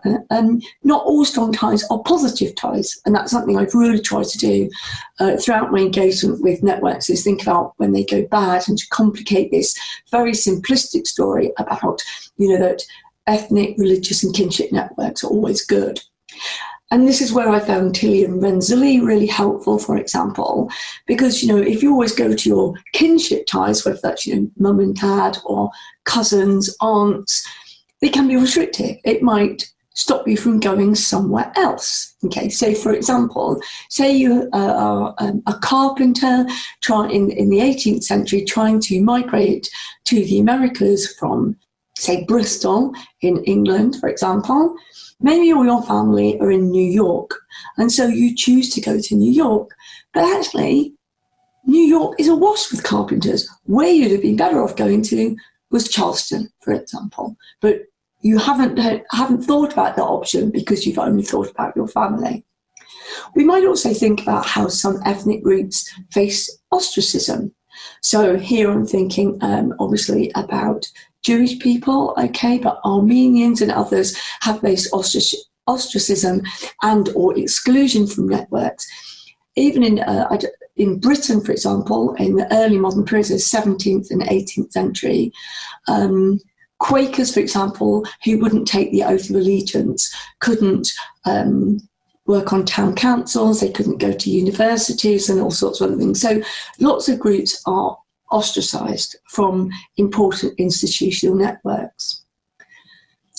not all strong ties are positive ties. And that's something I've really tried to do throughout my engagement with networks, is think about when they go bad and to complicate this very simplistic story about, you know, that ethnic, religious and kinship networks are always good. And this is where I found Tilly and Renzulli really helpful, for example, because, you know, if you always go to your kinship ties, whether that's, you know, mum and dad or cousins, aunts, they can be restrictive. It might stop you from going somewhere else. Okay, so for example, say you are a carpenter in the 18th century trying to migrate to the Americas from, say, Bristol in England, for example. Maybe all your family are in New York, and so you choose to go to New York, but actually New York is awash with carpenters. Where you'd have been better off going to was Charleston, for example, but you haven't thought about that option because you've only thought about your family. We might also think about how some ethnic groups face ostracism. So here I'm thinking obviously about Jewish people, okay, but Armenians and others have faced ostracism and or exclusion from networks. Even in Britain, for example, in the early modern periods of the 17th and 18th century, Quakers, for example, who wouldn't take the oath of allegiance, couldn't work on town councils, they couldn't go to universities and all sorts of other things. So lots of groups are ostracised from important institutional networks.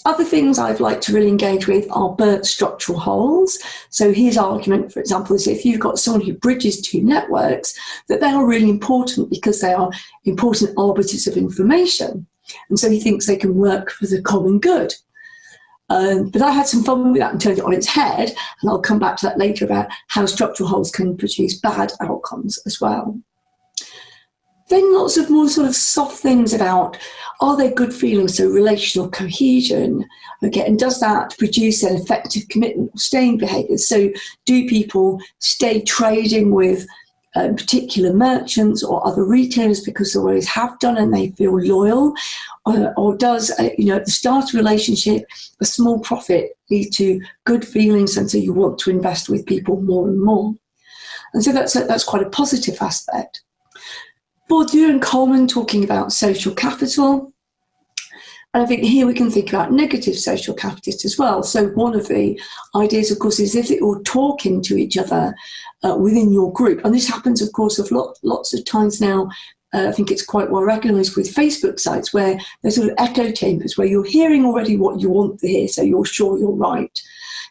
Other things I'd like to really engage with are burnt structural holes. So his argument, for example, is if you've got someone who bridges two networks, that they are really important because they are important arbiters of information. And so he thinks they can work for the common good. But I had some fun with that and turned it on its head, and I'll come back to that later about how structural holes can produce bad outcomes as well. Then lots of more sort of soft things about, are there good feelings, so relational cohesion, okay, and does that produce an effective commitment or staying behaviours? So do people stay trading with particular merchants or other retailers because they always have done and they feel loyal? Or does, you know, at the start of a relationship, a small profit lead to good feelings and so you want to invest with people more and more? And so that's quite a positive aspect. Bourdieu and Coleman talking about social capital. And I think here we can think about negative social capitalist as well. So one of the ideas, of course, is if you're talking to each other within your group, and this happens, of course, lots of times now. I think it's quite well recognised with Facebook sites where there's sort of echo chambers where you're hearing already what you want to hear, so you're sure you're right.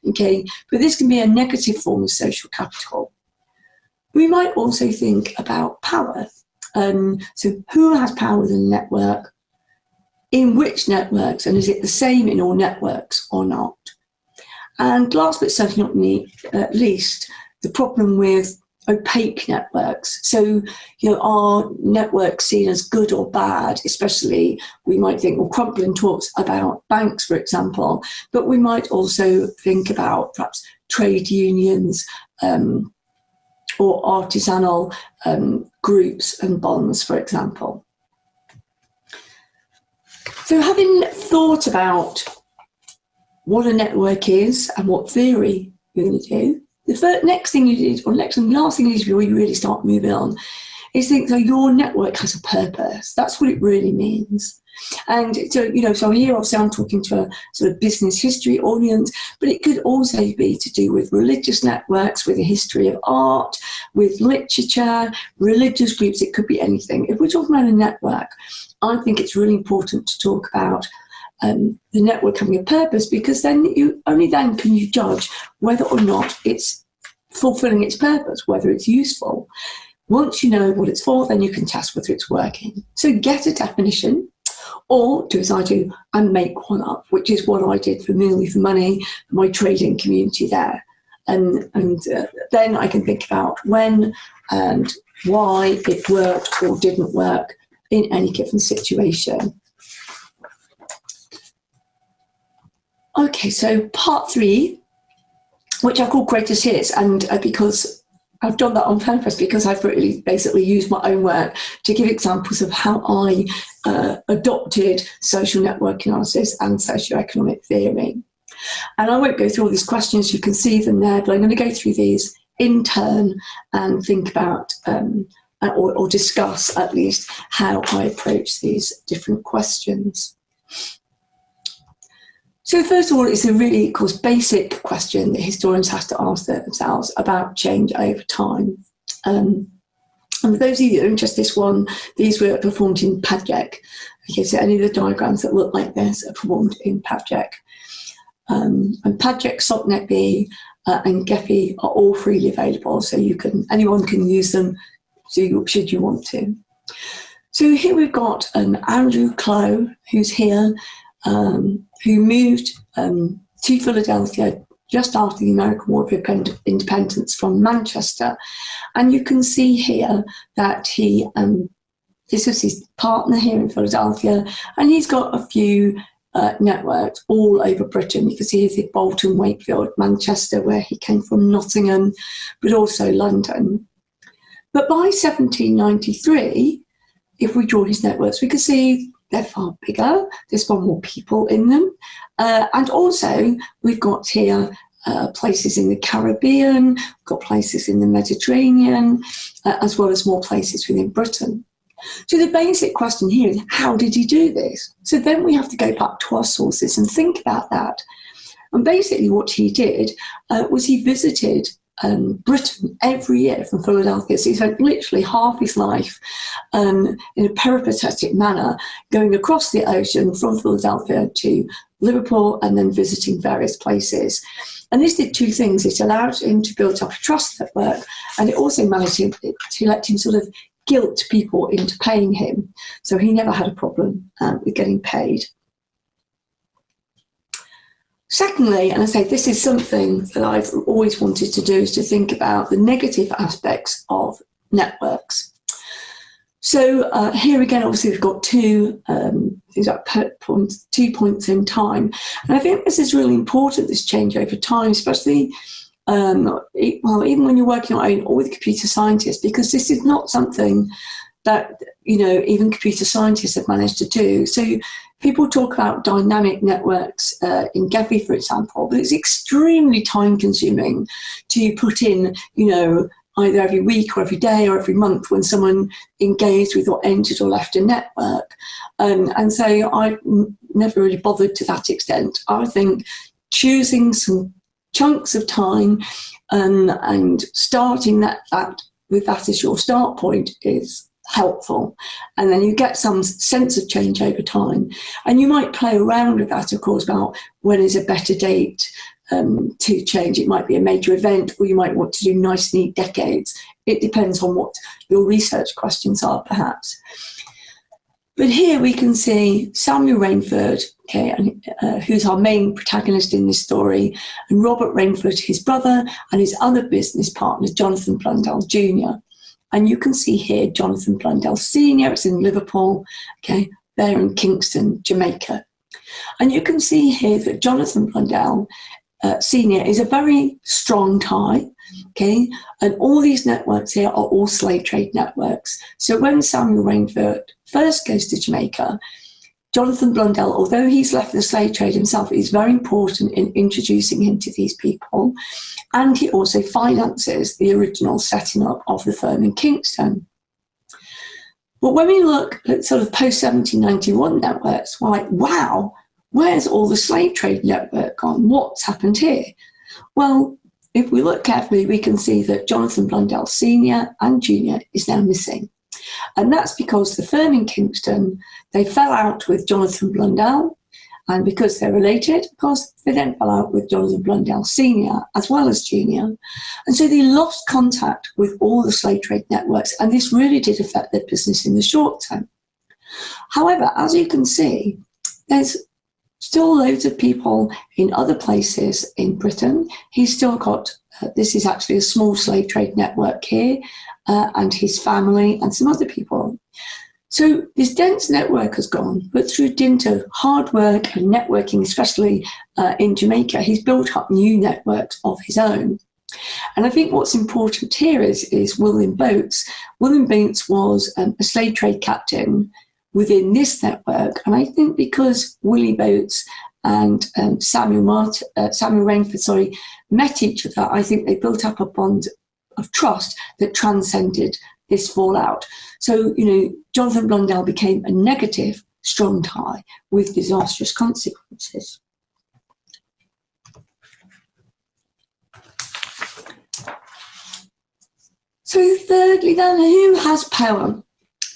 Okay, but this can be a negative form of social capital. We might also think about power. So who has power within the network, in which networks, and is it the same in all networks or not? And last but certainly not least, the problem with opaque networks. So, are networks seen as good or bad? Especially, we might think, well, Crumplin talks about banks, for example, but we might also think about perhaps trade unions or artisanal groups and bonds, for example. So having thought about what a network is and what theory you're going to do, the next thing you did, or next and last thing you do before you really start moving on, is think that your network has a purpose. That's what it really means. And so, so here obviously I'm talking to a sort of business history audience, but it could also be to do with religious networks, with a history of art, with literature, religious groups. It could be anything. If we're talking about a network, I think it's really important to talk about the network having a purpose, because then only then can you judge whether or not it's fulfilling its purpose, whether it's useful. Once you know what it's for, then you can test whether it's working. So get a definition, or do as I do and make one up, which is what I did for Merely for Money, my trading community there. And then I can think about when and why it worked or didn't work in any given situation. Okay, so part 3, which I call greatest hits, and because I've done that on purpose, because I've really basically used my own work to give examples of how I adopted social network analysis and socioeconomic theory. And I won't go through all these questions, you can see them there, but I'm going to go through these in turn and think about or discuss at least how I approach these different questions. So first of all, it's a really, of course, basic question that historians have to ask themselves about change over time. And for those of you that are interested in this one, these were performed in Padgek. Okay, so any of the diagrams that look like this are performed in Padgek. And Padgek, SOCNetB, and GEPHE are all freely available, so anyone can use them should you want to. So here we've got Andrew Clow, who's here, who moved to Philadelphia just after the American War of Independence from Manchester. And you can see here that he, this was his partner here in Philadelphia, and he's got a few networks all over Britain. You can see here's Bolton, Wakefield, Manchester, where he came from, Nottingham, but also London. But by 1793, if we draw his networks, we can see they're far bigger, there's far more people in them. And also, we've got here places in the Caribbean, we've got places in the Mediterranean, as well as more places within Britain. So the basic question here is, how did he do this? So then we have to go back to our sources and think about that. And basically what he did was he visited Britain every year from Philadelphia. So he spent literally half his life in a peripatetic manner going across the ocean from Philadelphia to Liverpool and then visiting various places. And this did two things. It allowed him to build up a trust network, and it also managed to let him sort of guilt people into paying him. So he never had a problem with getting paid. Secondly, and I say this is something that I've always wanted to do, is to think about the negative aspects of networks. So here again, obviously we've got two points in time. And I think this is really important, this change over time, especially well, even when you're working on your own or with computer scientists, because this is not something that, even computer scientists have managed to do. So people talk about dynamic networks in GEPHE, for example, but it's extremely time consuming to put in, either every week or every day or every month when someone engaged with or entered or left a network. And so I never really bothered to that extent. I think choosing some chunks of time and starting with that as your start point is helpful, and then you get some sense of change over time. And you might play around with that, of course, about when is a better date to change. It might be a major event, or you might want to do nice, neat decades. It depends on what your research questions are, perhaps. But here we can see Samuel Rainford, okay, who's our main protagonist in this story, and Robert Rainford, his brother, and his other business partner, Jonathan Blundell Jr. And you can see here Jonathan Blundell Sr., it's in Liverpool, okay, they're in Kingston, Jamaica. And you can see here that Jonathan Blundell Sr. is a very strong tie, okay, and all these networks here are all slave trade networks. So when Samuel Rainford first goes to Jamaica, Jonathan Blundell, although he's left the slave trade himself, is very important in introducing him to these people, and he also finances the original setting up of the firm in Kingston. But when we look at sort of post-1791 networks, we're like, wow, where's all the slave trade network gone? What's happened here? Well, if we look carefully, we can see that Jonathan Blundell Sr. and Jr. is now missing. And that's because the firm in Kingston, they fell out with Jonathan Blundell, and because they're related, of course, they then fell out with Jonathan Blundell Sr. as well as Jr. And so they lost contact with all the slave trade networks, and this really did affect their business in the short term. However, as you can see, there's still loads of people in other places in Britain. He's still got, this is actually a small slave trade network here, and his family and some other people. So this dense network has gone, but through dint of hard work and networking, especially in Jamaica, he's built up new networks of his own. And I think what's important here is William Boats. William Boats was a slave trade captain within this network. And I think because Willie Boats and Samuel Rainford, met each other, I think they built up a bond of trust that transcended this fallout. So, you know, Jonathan Blundell became a negative, strong tie with disastrous consequences. So thirdly then, who has power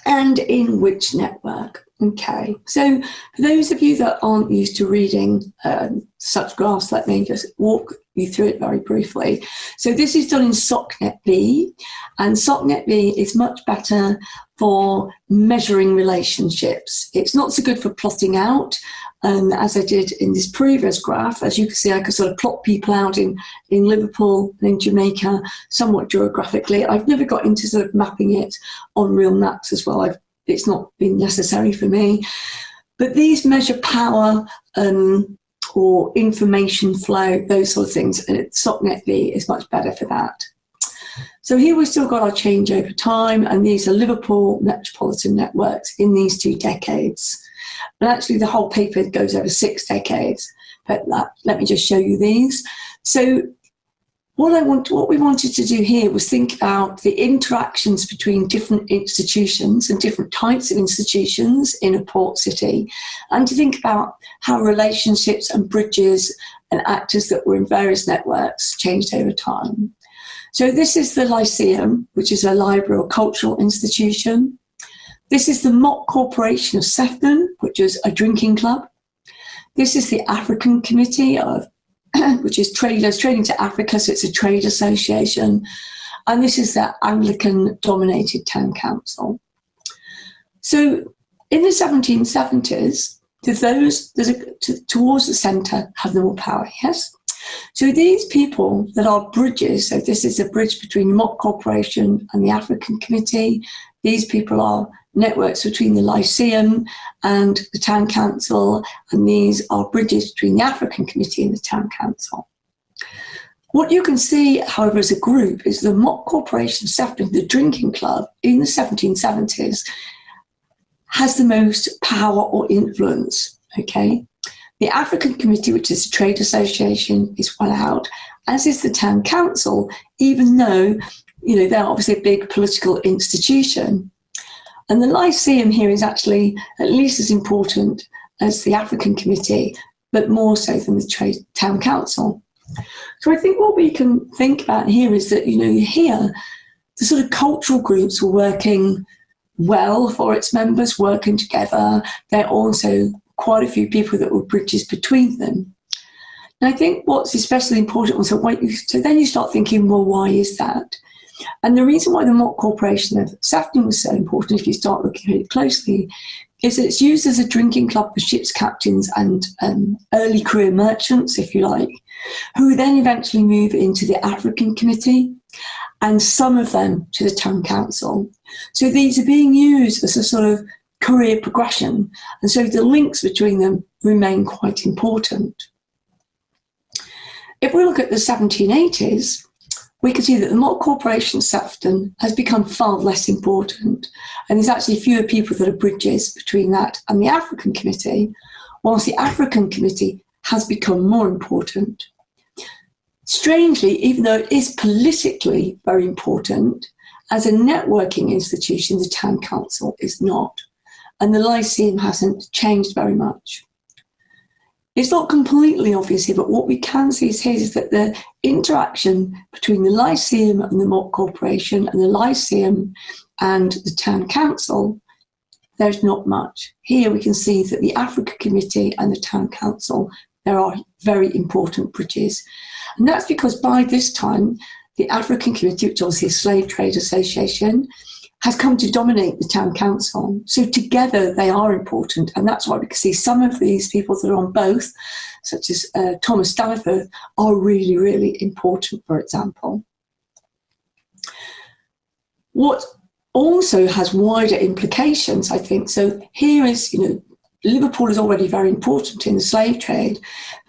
and in which network? Okay, so for those of you that aren't used to reading such graphs, let me just walk you through it very briefly. So this is done in SOCNET-B, and SOCNET-B is much better for measuring relationships. It's not so good for plotting out, as I did in this previous graph. As you can see, I could sort of plot people out in Liverpool and in Jamaica somewhat geographically. I've never got into sort of mapping it on real maps as well. It's not been necessary for me. But these measure power or information flow, those sort of things, and SOCNET-B is much better for that. So here we've still got our change over time, and these are Liverpool metropolitan networks in these 2 decades. And actually the whole paper goes over 6 decades, but let me just show you these. So what we wanted to do here was think about the interactions between different institutions and different types of institutions in a port city, and to think about how relationships and bridges and actors that were in various networks changed over time. So this is the Lyceum, which is a library or cultural institution. This is the Mock Corporation of Sefton, which is a drinking club. This is the African Committee of which is traders trading to Africa, so it's a trade association. And this is the Anglican-dominated town council. So in the 1770s, towards the centre have the more power, yes? So these people that are bridges, so this is a bridge between the Mock Corporation and the African Committee. These people are networks between the Lyceum and the Town Council, and these are bridges between the African Committee and the Town Council. What you can see, however, as a group is the Mock Corporation of Sefton, the drinking club in the 1770s, has the most power or influence, okay? The African Committee, which is a trade association, is well out, as is the Town Council, even though, you know, they're obviously a big political institution. And the Lyceum here is actually at least as important as the African Committee, but more so than the Town Council. So I think what we can think about here is that, you know, here, the sort of cultural groups were working well for its members, working together. There are also quite a few people that were bridges between them. And I think what's especially important was that so then you start thinking, well, why is that? And the reason why the Mock Corporation of Sefton was so important, if you start looking at it closely, is that it's used as a drinking club for ship's captains and early career merchants, if you like, who then eventually move into the African Committee, and some of them to the Town Council. So these are being used as a sort of career progression, and so the links between them remain quite important. If we look at the 1780s, we can see that the mock corporation Sefton has become far less important, and there's actually fewer people that are bridges between that and the African Committee, whilst the African Committee has become more important. Strangely, even though it is politically very important, as a networking institution, the Town Council is not, and the Lyceum hasn't changed very much. It's not completely obvious here, but what we can see is that the interaction between the Lyceum and the mock corporation, and the Lyceum and the Town Council, there's not much. Here we can see that the Africa Committee and the Town Council, there are very important bridges. And that's because by this time, the African Committee, which is obviously a slave trade association, has come to dominate the Town Council. So together they are important, and that's why we can see some of these people that are on both, such as Thomas Staniforth, are really, really important, for example. What also has wider implications, I think, so here is, Liverpool is already very important in the slave trade.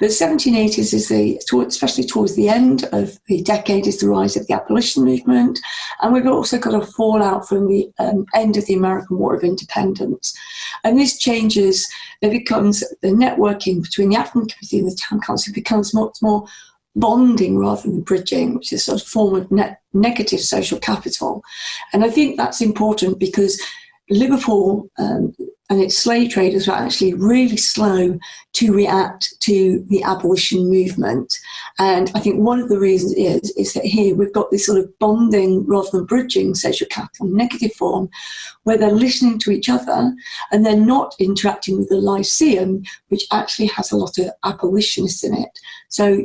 The 1780s is especially towards the end of the decade, is the rise of the abolition movement. And we've also got a fallout from the end of the American War of Independence. And this changes, it becomes the networking between the African Committee and the Town Council becomes much more bonding rather than bridging, which is a sort of form of negative social capital. And I think that's important because Liverpool and its slave traders were actually really slow to react to the abolition movement. And I think one of the reasons is that here we've got this sort of bonding rather than bridging social capital, negative form, where they're listening to each other and they're not interacting with the Lyceum, which actually has a lot of abolitionists in it. So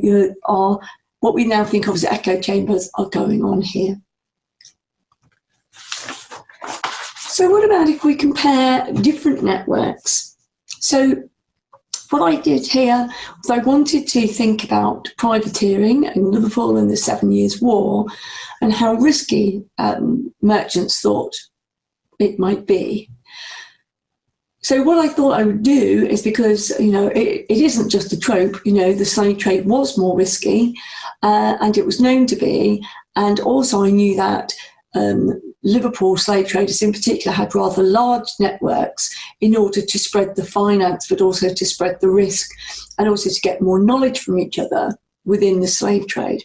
what we now think of as echo chambers are going on here. So what about if we compare different networks? So what I did here was I wanted to think about privateering in Liverpool in the 7 Years' War and how risky merchants thought it might be. So what I thought I would do is, because it isn't just a trope, the slave trade was more risky and it was known to be, and also I knew that Liverpool slave traders in particular had rather large networks in order to spread the finance, but also to spread the risk and also to get more knowledge from each other within the slave trade.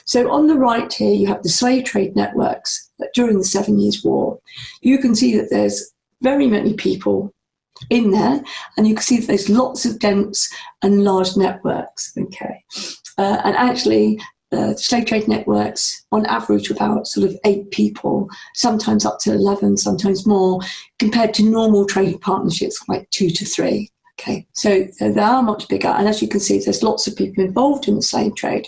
So on the right here, you have the slave trade networks during the 7 Years' War. You can see that there's very many people in there, and you can see that there's lots of dense and large networks. Okay, and actually, slave trade networks on average about sort of 8 people, sometimes up to 11, sometimes more, compared to normal trading partnerships like 2 to 3. Okay, so they are much bigger, and as you can see, there's lots of people involved in the slave trade.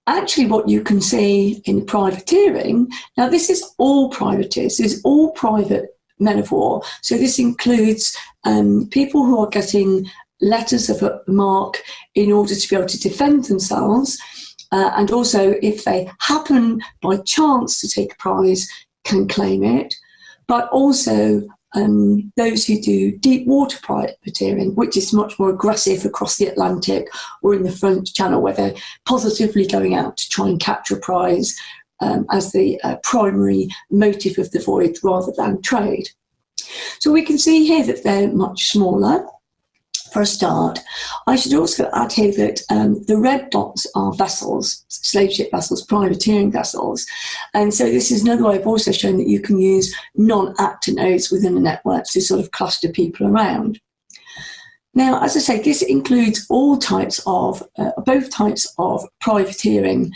Actually, what you can see in privateering, now this is all privateers, this is all private men of war. So this includes people who are getting letters of marque in order to be able to defend themselves, and also if they happen by chance to take a prize can claim it, but also those who do deep water privateering, which is much more aggressive across the Atlantic or in the French Channel, where they're positively going out to try and capture a prize as the primary motive of the voyage rather than trade. So we can see here that they're much smaller. For a start, I should also add here that the red dots are vessels, slave ship vessels, privateering vessels. And so this is another way of also showing that you can use non-actor nodes within a network to sort of cluster people around. Now, as I say, this includes all types of, both types of privateering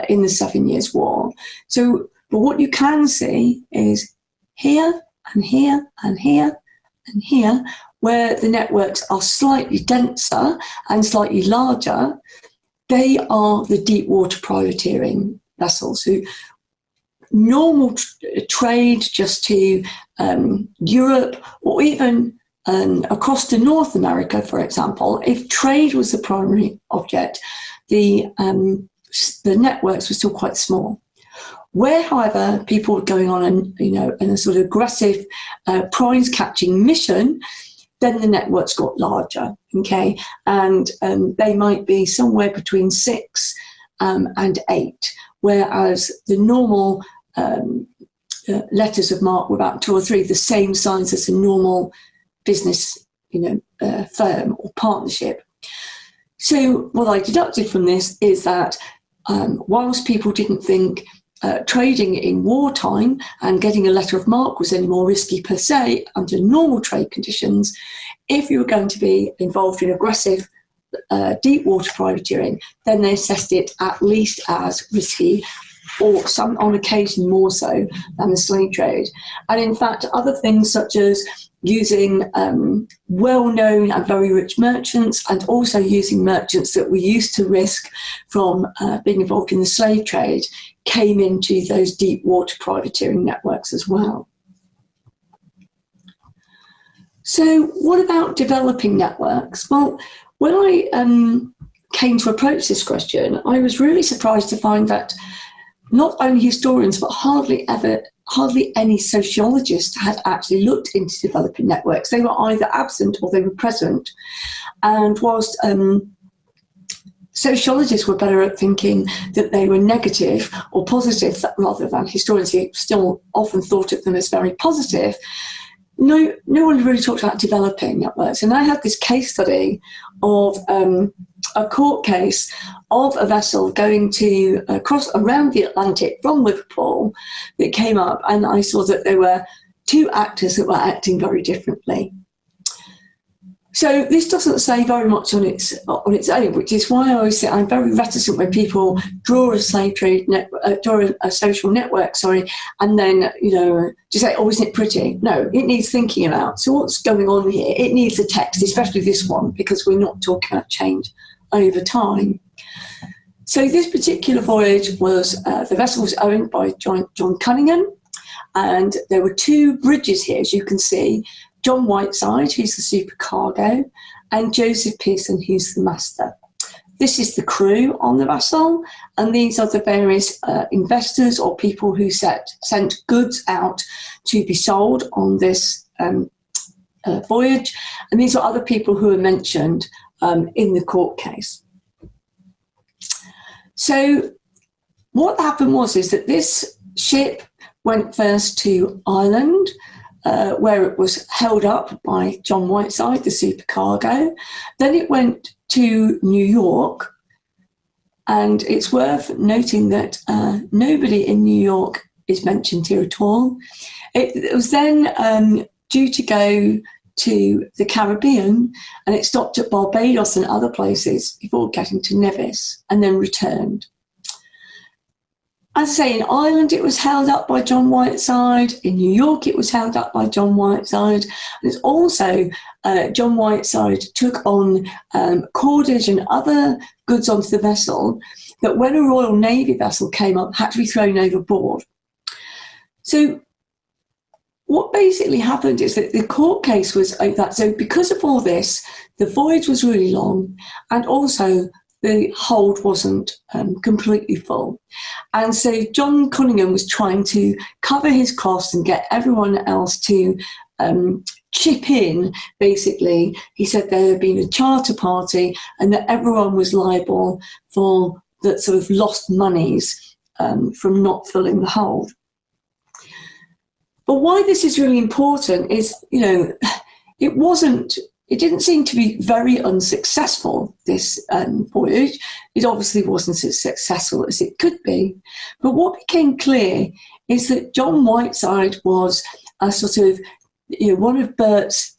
in the 7 Years' War. So, but what you can see is here and here and here and here, where the networks are slightly denser and slightly larger, they are the deep water privateering vessels. Who normal trade just to Europe, or even across to North America, for example, if trade was the primary object, the networks were still quite small. Where, however, people were going on in a sort of aggressive prize catching mission, then the networks got larger, okay, and they might be somewhere between 6 and 8, whereas the normal letters of marque were about 2 or 3, the same size as a normal business, firm or partnership. So what I deducted from this is that whilst people didn't think trading in wartime and getting a letter of marque was any more risky per se under normal trade conditions, if you were going to be involved in aggressive deep water privateering, then they assessed it at least as risky, or some on occasion more so than the slave trade. And in fact, other things such as using well-known and very rich merchants, and also using merchants that were used to risk from being involved in the slave trade, came into those deep water privateering networks as well. So what about developing networks? Well, when I came to approach this question, I was really surprised to find that not only historians, but hardly any sociologists had actually looked into developing networks. They were either absent or they were present. And whilst sociologists were better at thinking that they were negative or positive rather than historians who still often thought of them as very positive, no one really talked about developing networks. And I had this case study of a court case of a vessel going to cross around the Atlantic from Liverpool that came up, and I saw that there were 2 actors that were acting very differently. So this doesn't say very much on its own, which is why I always say I'm very reticent when people draw a slave trade draw a social network, and then just say, oh, isn't it pretty? No, it needs thinking about. So what's going on here? It needs a text, especially this one, because we're not talking about change over time. So this particular voyage was the vessel was owned by John Cunningham, and there were 2 bridges here, as you can see. John Whiteside, who's the supercargo, and Joseph Pearson, who's the master. This is the crew on the vessel, and these are the various investors or people who sent goods out to be sold on this voyage, and these are other people who are mentioned in the court case. So what happened was that this ship went first to Ireland, where it was held up by John Whiteside, the supercargo. Then it went to New York, and it's worth noting that nobody in New York is mentioned here at all. It was then due to go to the Caribbean, and it stopped at Barbados and other places before getting to Nevis, and then returned. As I say, in Ireland it was held up by John Whiteside, in New York it was held up by John Whiteside, and it's also John Whiteside took on cordage and other goods onto the vessel that when a Royal Navy vessel came up had to be thrown overboard. So what basically happened is that the court case was that, so because of all this, the voyage was really long, and also the hold wasn't completely full. And so John Cunningham was trying to cover his costs and get everyone else to chip in, basically. He said there had been a charter party and that everyone was liable for the sort of lost monies from not filling the hold. But why this is really important is, it didn't seem to be very unsuccessful, this voyage. It obviously wasn't as successful as it could be. But what became clear is that John Whiteside was a sort of, one of Bert's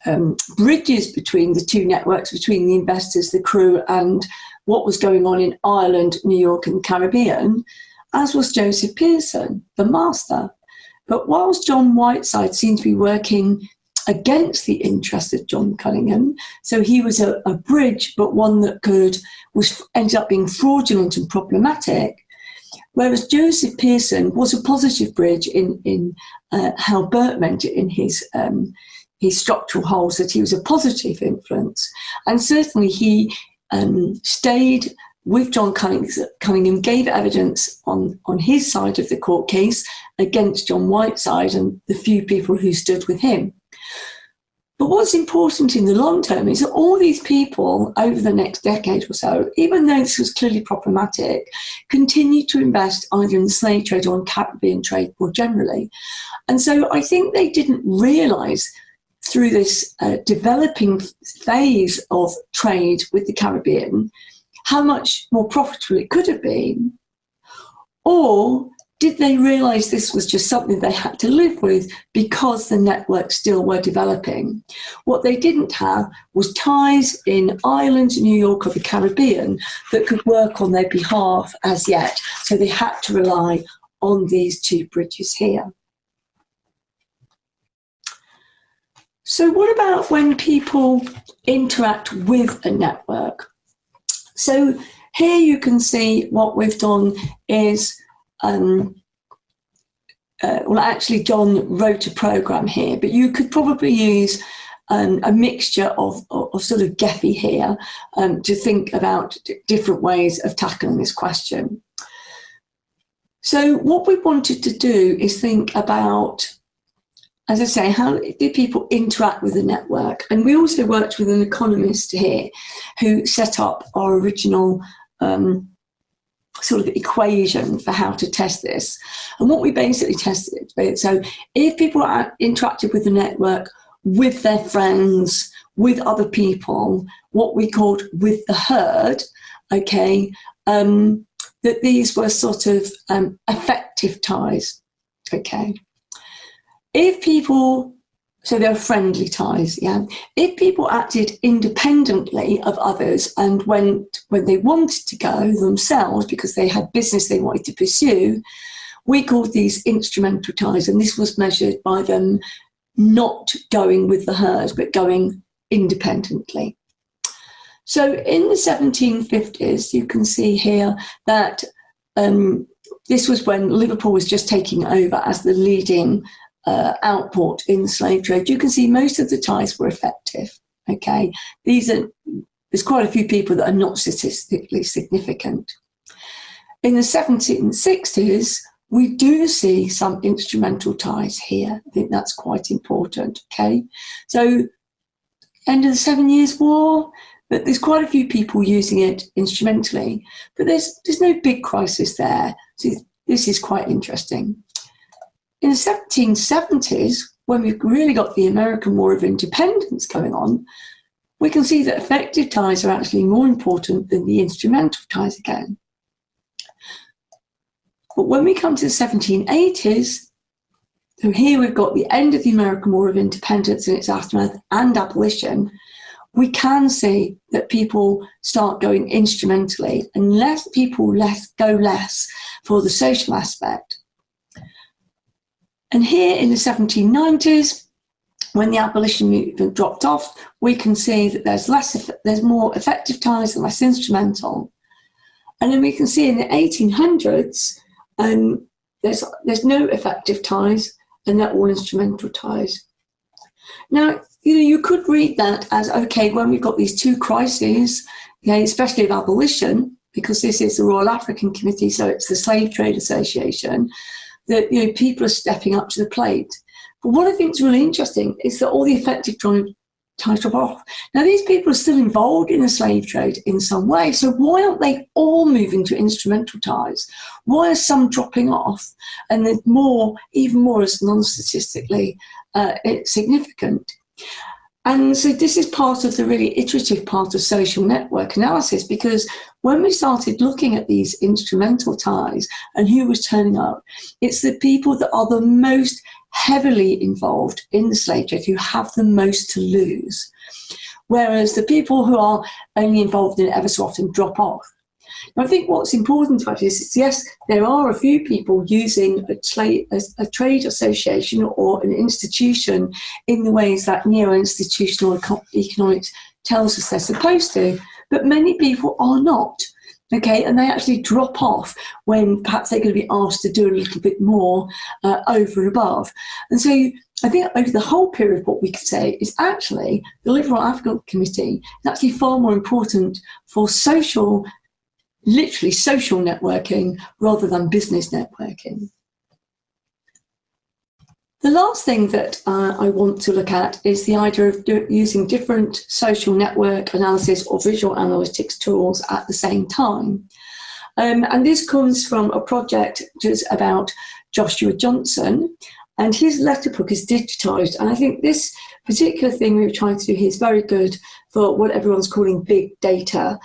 bridges between the 2 networks, between the investors, the crew, and what was going on in Ireland, New York, and the Caribbean, as was Joseph Pearson, the master. But whilst John Whiteside seemed to be working against the interest of John Cunningham, so he was a bridge, but one that ended up being fraudulent and problematic, whereas Joseph Pearson was a positive bridge in how Bert meant it in his structural holes, that he was a positive influence. And certainly he stayed with John Cunningham, gave evidence on his side of the court case against John Whiteside and the few people who stood with him. But what's important in the long term is that all these people over the next decade or so, even though this was clearly problematic, continued to invest either in the slave trade or in Caribbean trade more generally. And so I think they didn't realise through this developing phase of trade with the Caribbean how much more profitable it could have been, or did they realise this was just something they had to live with because the networks still were developing? What they didn't have was ties in Ireland, New York or the Caribbean that could work on their behalf as yet. So they had to rely on these two bridges here. So what about when people interact with a network? So here you can see what we've done is well, actually, John wrote a program here, but you could probably use a mixture of sort of Gephi here to think about different ways of tackling this question. So what we wanted to do is think about, as I say, how did people interact with the network? And we also worked with an economist here who set up our original sort of equation for how to test this. And what we basically tested, so if people interacted with the network, with their friends, with other people, what we called with the herd, okay, that these were sort of effective ties, okay. If people, so they're friendly ties, yeah. If people acted independently of others and when they wanted to go themselves because they had business they wanted to pursue, we called these instrumental ties, and this was measured by them not going with the herd but going independently. So in the 1750s, you can see here that this was when Liverpool was just taking over as the leading outport in the slave trade. You can see most of the ties were effective. Okay, there's quite a few people that are not statistically significant. In the 1760s, we do see some instrumental ties here. I think that's quite important. Okay, so end of the 7 Years' War, but there's quite a few people using it instrumentally, but there's no big crisis there. So this is quite interesting. In the 1770s, when we've really got the American War of Independence going on, we can see that effective ties are actually more important than the instrumental ties again. But when we come to the 1780s, so here we've got the end of the American War of Independence and its aftermath and abolition, we can see that people start going instrumentally and less people go less for the social aspect. And here in the 1790s, when the abolition movement dropped off, we can see that there's more effective ties and less instrumental. And then we can see in the 1800s, there's no effective ties and they're all instrumental ties. Now, you could read that as, okay, when we've got these two crises, okay, especially of abolition, because this is the Royal African Committee, so it's the Slave Trade Association, that people are stepping up to the plate. But what I think is really interesting is that all the effective ties drop off. Now, these people are still involved in the slave trade in some way, so why aren't they all moving to instrumental ties? Why are some dropping off? And there's even more is non-statistically significant. And so this is part of the really iterative part of social network analysis, because when we started looking at these instrumental ties and who was turning up, it's the people that are the most heavily involved in the slave trade who have the most to lose, whereas the people who are only involved in it ever so often drop off. Now, I think what's important about this is, yes, there are a few people using a trade association or an institution in the ways that neo-institutional economics tells us they're supposed to, but many people are not. okay, and they actually drop off when perhaps they're going to be asked to do a little bit more over and above. And so I think over the whole period, what we could say is actually the Liberal African Committee is actually far more important for social, literally social networking rather than business networking. The last thing that I want to look at is the idea of using different social network analysis or visual analytics tools at the same time. And this comes from a project just about Joshua Johnson, and his letterbook is digitised. And I think this particular thing we were trying to do here is very good for what everyone's calling big data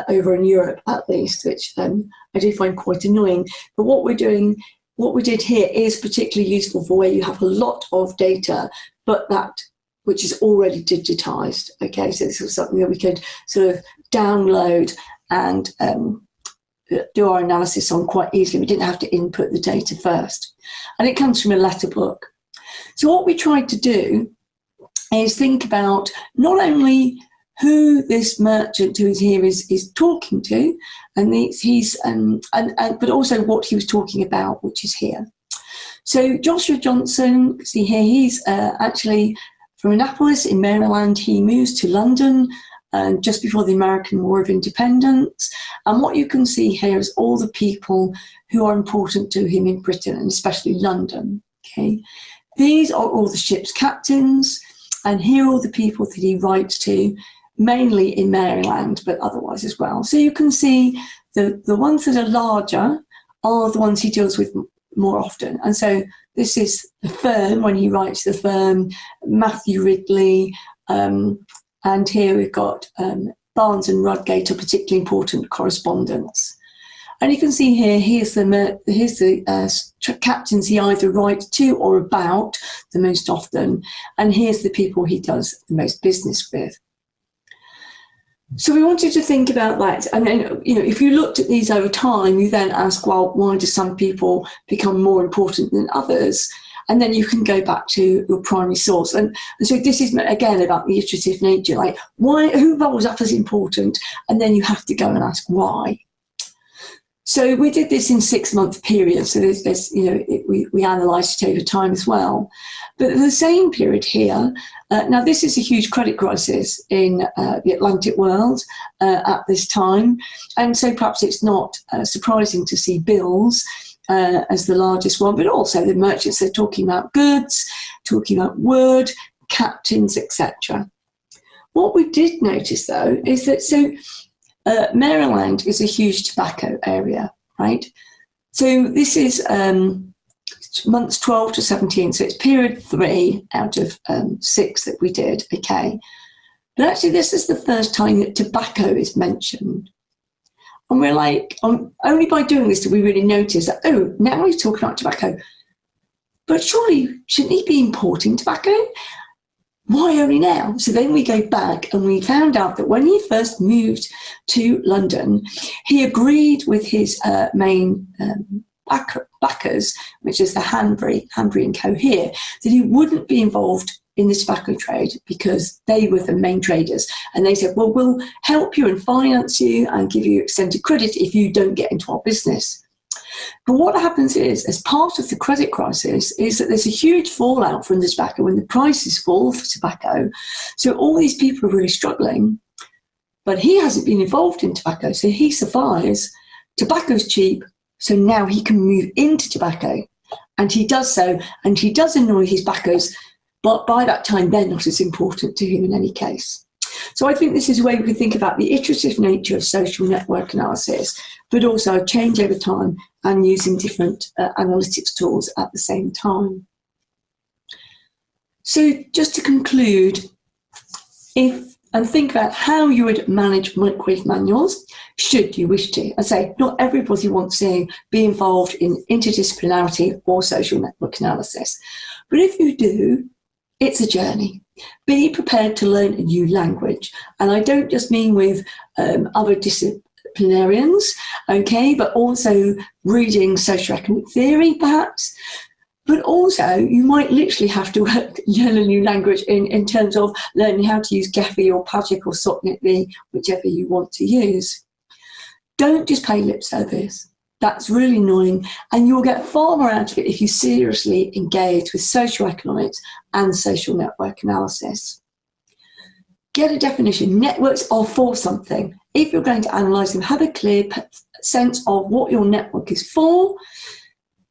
over in Europe, at least, which I do find quite annoying. But what we did here is particularly useful for where you have a lot of data, but that which is already digitized. Okay, so this was something that we could sort of download and do our analysis on quite easily. We didn't have to input the data first. And it comes from a letter book. So what we tried to do is think about not only who this merchant who's here is talking to, and but also what he was talking about, which is here. So Joshua Johnson, see here, he's actually from Annapolis in Maryland. He moves to London just before the American War of Independence. And what you can see here is all the people who are important to him in Britain, and especially London. Okay, these are all the ship's captains, and here are all the people that he writes to, mainly in Maryland, but otherwise as well. So you can see the ones that are larger are the ones he deals with more often. And so this is the firm, when he writes the firm, Matthew Ridley, and here we've got Barnes and Rudgate, are particularly important correspondents. And you can see here, here's the captains he either writes to or about the most often, and here's the people he does the most business with. So we wanted to think about that. And then, you know, if you looked at these over time, you then ask, well, why do some people become more important than others? And then you can go back to your primary source. And so this is, again, about the iterative nature, like who rolls up as important? And then you have to go and ask why. So we did this in 6-month periods. So there's you know, we analysed it over time as well. But the same period here, now this is a huge credit crisis in the Atlantic world at this time. And so perhaps it's not surprising to see bills as the largest one, but also the merchants, they're talking about goods, talking about wood, captains, etc. What we did notice though is that Maryland is a huge tobacco area, right? So this is months 12 to 17, so it's period 3 out of 6 that we did, okay? But actually this is the first time that tobacco is mentioned. And we're like, only by doing this do we really notice that, oh, now he's talking about tobacco. But surely, shouldn't he be importing tobacco? Why only now? So then we go back and we found out that when he first moved to London, he agreed with his main backers, which is the Hanbury and Co. here, that he wouldn't be involved in the tobacco trade because they were the main traders. And they said, well, we'll help you and finance you and give you extended credit if you don't get into our business. But what happens is, as part of the credit crisis, is that there's a huge fallout from the tobacco when the prices fall for tobacco. So all these people are really struggling, but he hasn't been involved in tobacco, so he survives. Tobacco's cheap, so now he can move into tobacco. And he does so, and he does annoy his backers, but by that time, they're not as important to him in any case. So I think this is a way we can think about the iterative nature of social network analysis, but also change over time and using different analytics tools at the same time. So just to conclude, and think about how you would manage microwave manuals, should you wish to. I say, not everybody wants to be involved in interdisciplinarity or social network analysis. But if you do, it's a journey. Be prepared to learn a new language. And I don't just mean with other disciplinarians, okay, but also reading socioeconomic theory, perhaps. But also, you might literally have to learn a new language in terms of learning how to use Gephi or Pajek or Sotnetly, whichever you want to use. Don't just pay lip service. That's really annoying, and you'll get far more out of it if you seriously engage with socioeconomics and social network analysis. Get a definition. Networks are for something. If you're going to analyse them, have a clear sense of what your network is for,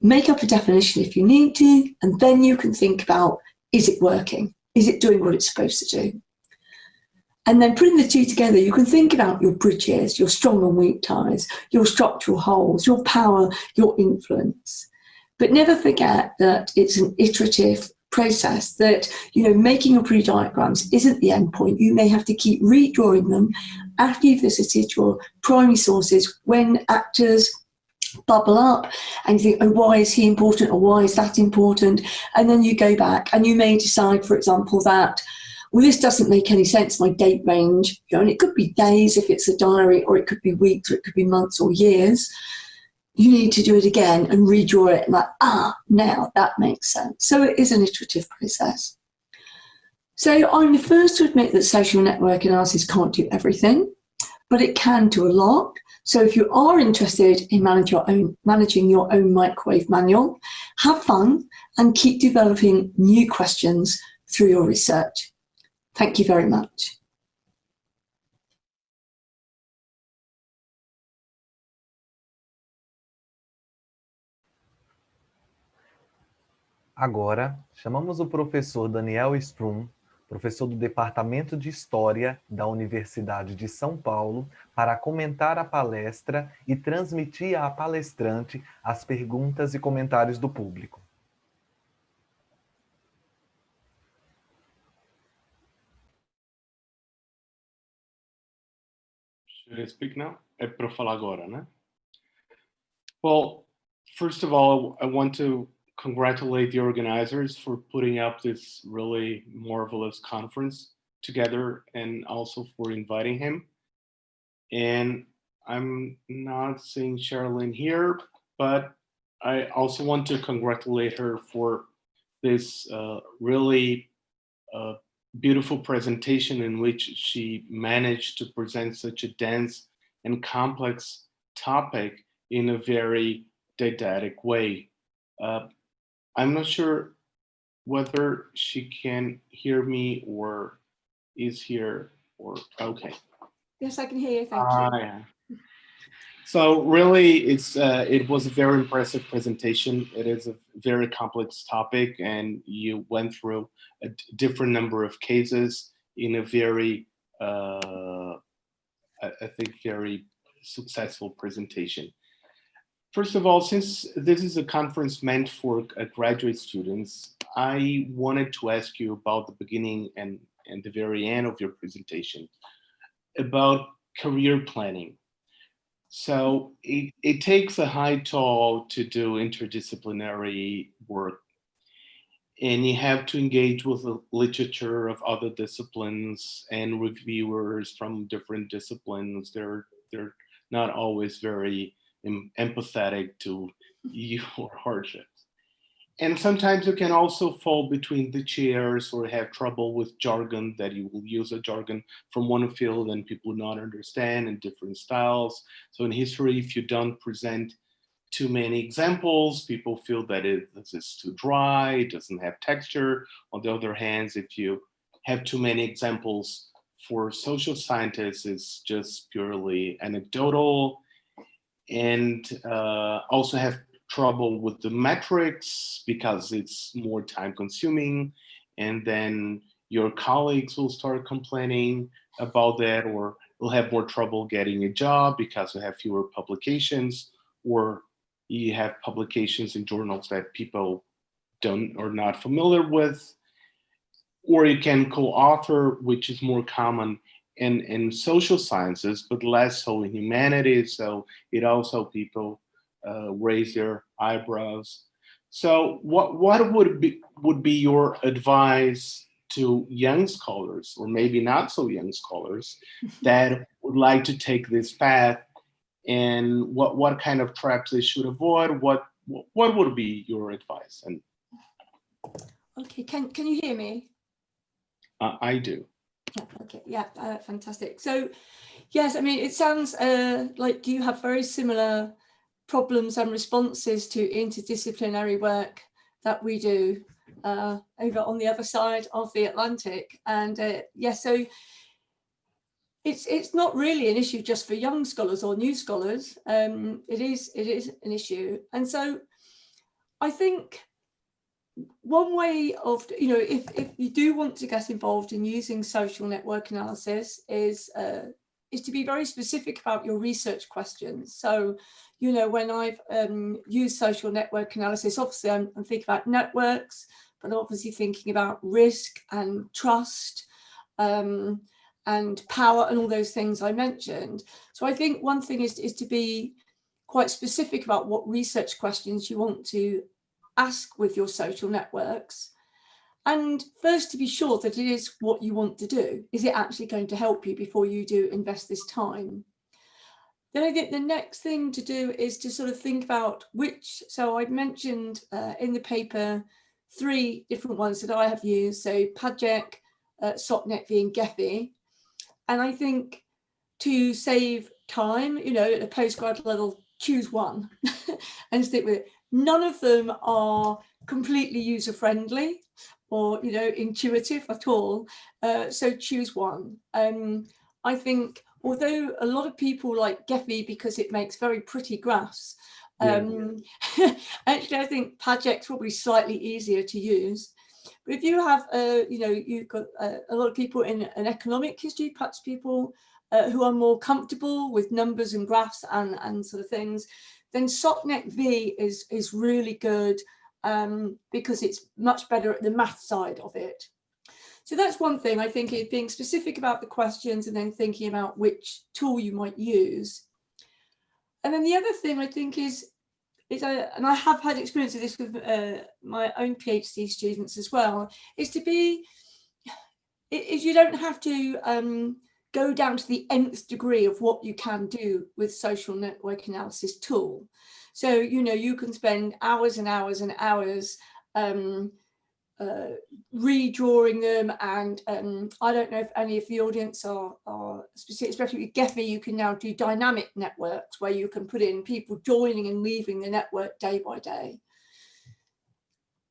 make up a definition if you need to, and then you can think about, is it working? Is it doing what it's supposed to do? And then putting the two together, you can think about your bridges, your strong and weak ties, your structural holes, your power, your influence. But never forget that it's an iterative process, that, you know, making your pre-diagrams isn't the end point. You may have to keep redrawing them after you've visited your primary sources when actors bubble up and you think, oh, why is he important, or why is that important? And then you go back and you may decide, for example, that, well, this doesn't make any sense, my date range, you know, and it could be days if it's a diary, or it could be weeks, or it could be months or years. You need to do it again and redraw it, and like, now that makes sense. So it is an iterative process. So I'm the first to admit that social network analysis can't do everything, but it can do a lot. So if you are interested in managing your own microwave manual, have fun and keep developing new questions through your research. Thank you very much. Agora, chamamos o professor Daniel Strum, professor do Departamento de História da Universidade de São Paulo, para comentar a palestra e transmitir à palestrante as perguntas e comentários do público. Should I speak now? É para falar agora, né? Well, first of all, I want to congratulate the organizers for putting up this really marvelous conference together, and also for inviting him. And I'm not seeing Sheryllynne here, but I also want to congratulate her for this really beautiful presentation in which she managed to present such a dense and complex topic in a very didactic way. I'm not sure whether she can hear me or is here, or okay. Yes, I can hear you, thank you. Yeah. So really, it was a very impressive presentation. It is a very complex topic, and you went through a different number of cases in a very, I think, very successful presentation. First of all, since this is a conference meant for graduate students, I wanted to ask you about the beginning and the very end of your presentation about career planning. So it takes a high toll to do interdisciplinary work, and you have to engage with the literature of other disciplines and reviewers from different disciplines. They're not always very empathetic to your hardships. And sometimes you can also fall between the chairs or have trouble with jargon, that you will use a jargon from one field and people will not understand in different styles. So in history, if you don't present too many examples, people feel that this is too dry, it doesn't have texture. On the other hand, if you have too many examples for social scientists, it's just purely anecdotal. And also have trouble with the metrics because it's more time consuming, and then your colleagues will start complaining about that, or will have more trouble getting a job because you have fewer publications, or you have publications in journals that people are not familiar with, or you can co-author, which is more common in social sciences, but less so in humanities. So it also people raise their eyebrows. So what would be your advice to young scholars, or maybe not so young scholars, that would like to take this path, and what kind of traps they should avoid? What would be your advice? And okay, can you hear me? I do. Okay, yeah, fantastic. So, yes, I mean, it sounds like you have very similar problems and responses to interdisciplinary work that we do over on the other side of the Atlantic. And yes, so it's not really an issue just for young scholars or new scholars. It is an issue. And so I think one way of, if you do want to get involved in using social network analysis is to be very specific about your research questions. So, when I've used social network analysis, obviously I'm thinking about networks, but I'm obviously thinking about risk and trust and power and all those things I mentioned. So I think one thing is to be quite specific about what research questions you want to ask with your social networks. And first, to be sure that it is what you want to do. Is it actually going to help you before you do invest this time? Then I think the next thing to do is to sort of think about which, so I've mentioned in the paper 3 different ones that I have used, so PAGEC, SOCNetV and GEPHE. And I think to save time, at a postgrad level, choose one and stick with it. None of them are completely user-friendly or, intuitive at all. So choose one. I think, although a lot of people like GEPHE because it makes very pretty graphs, actually, I think PAGEC's probably slightly easier to use. But if you have, you've got a lot of people in an economic history, perhaps people who are more comfortable with numbers and graphs and sort of things, then SOCNetV is really good because it's much better at the math side of it. So that's one thing, I think, is being specific about the questions and then thinking about which tool you might use. And then the other thing I think is and I have had experience of this with my own PhD students as well, is you don't have to go down to the nth degree of what you can do with social network analysis tool. So, you can spend hours and hours and hours redrawing them, and I don't know if any of the audience are specific, especially with GEPHE. You can now do dynamic networks where you can put in people joining and leaving the network day by day.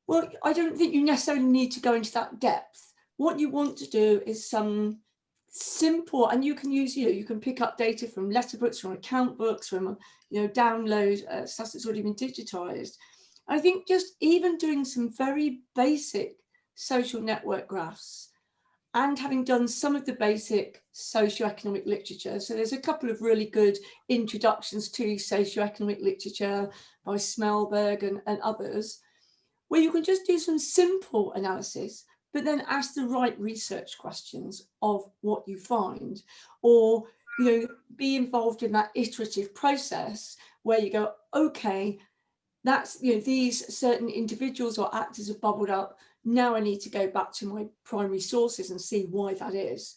Well, I don't think you necessarily need to go into that depth. What you want to do is some simple, and you can use, you can pick up data from letter books, from account books, from download stuff that's already been digitized. I think just even doing some very basic social network graphs and having done some of the basic socioeconomic literature. So there's a couple of really good introductions to socioeconomic literature by Smelberg and others, where you can just do some simple analysis, but then ask the right research questions of what you find, or be involved in that iterative process where you go, okay, that's, these certain individuals or actors have bubbled up. Now I need to go back to my primary sources and see why that is.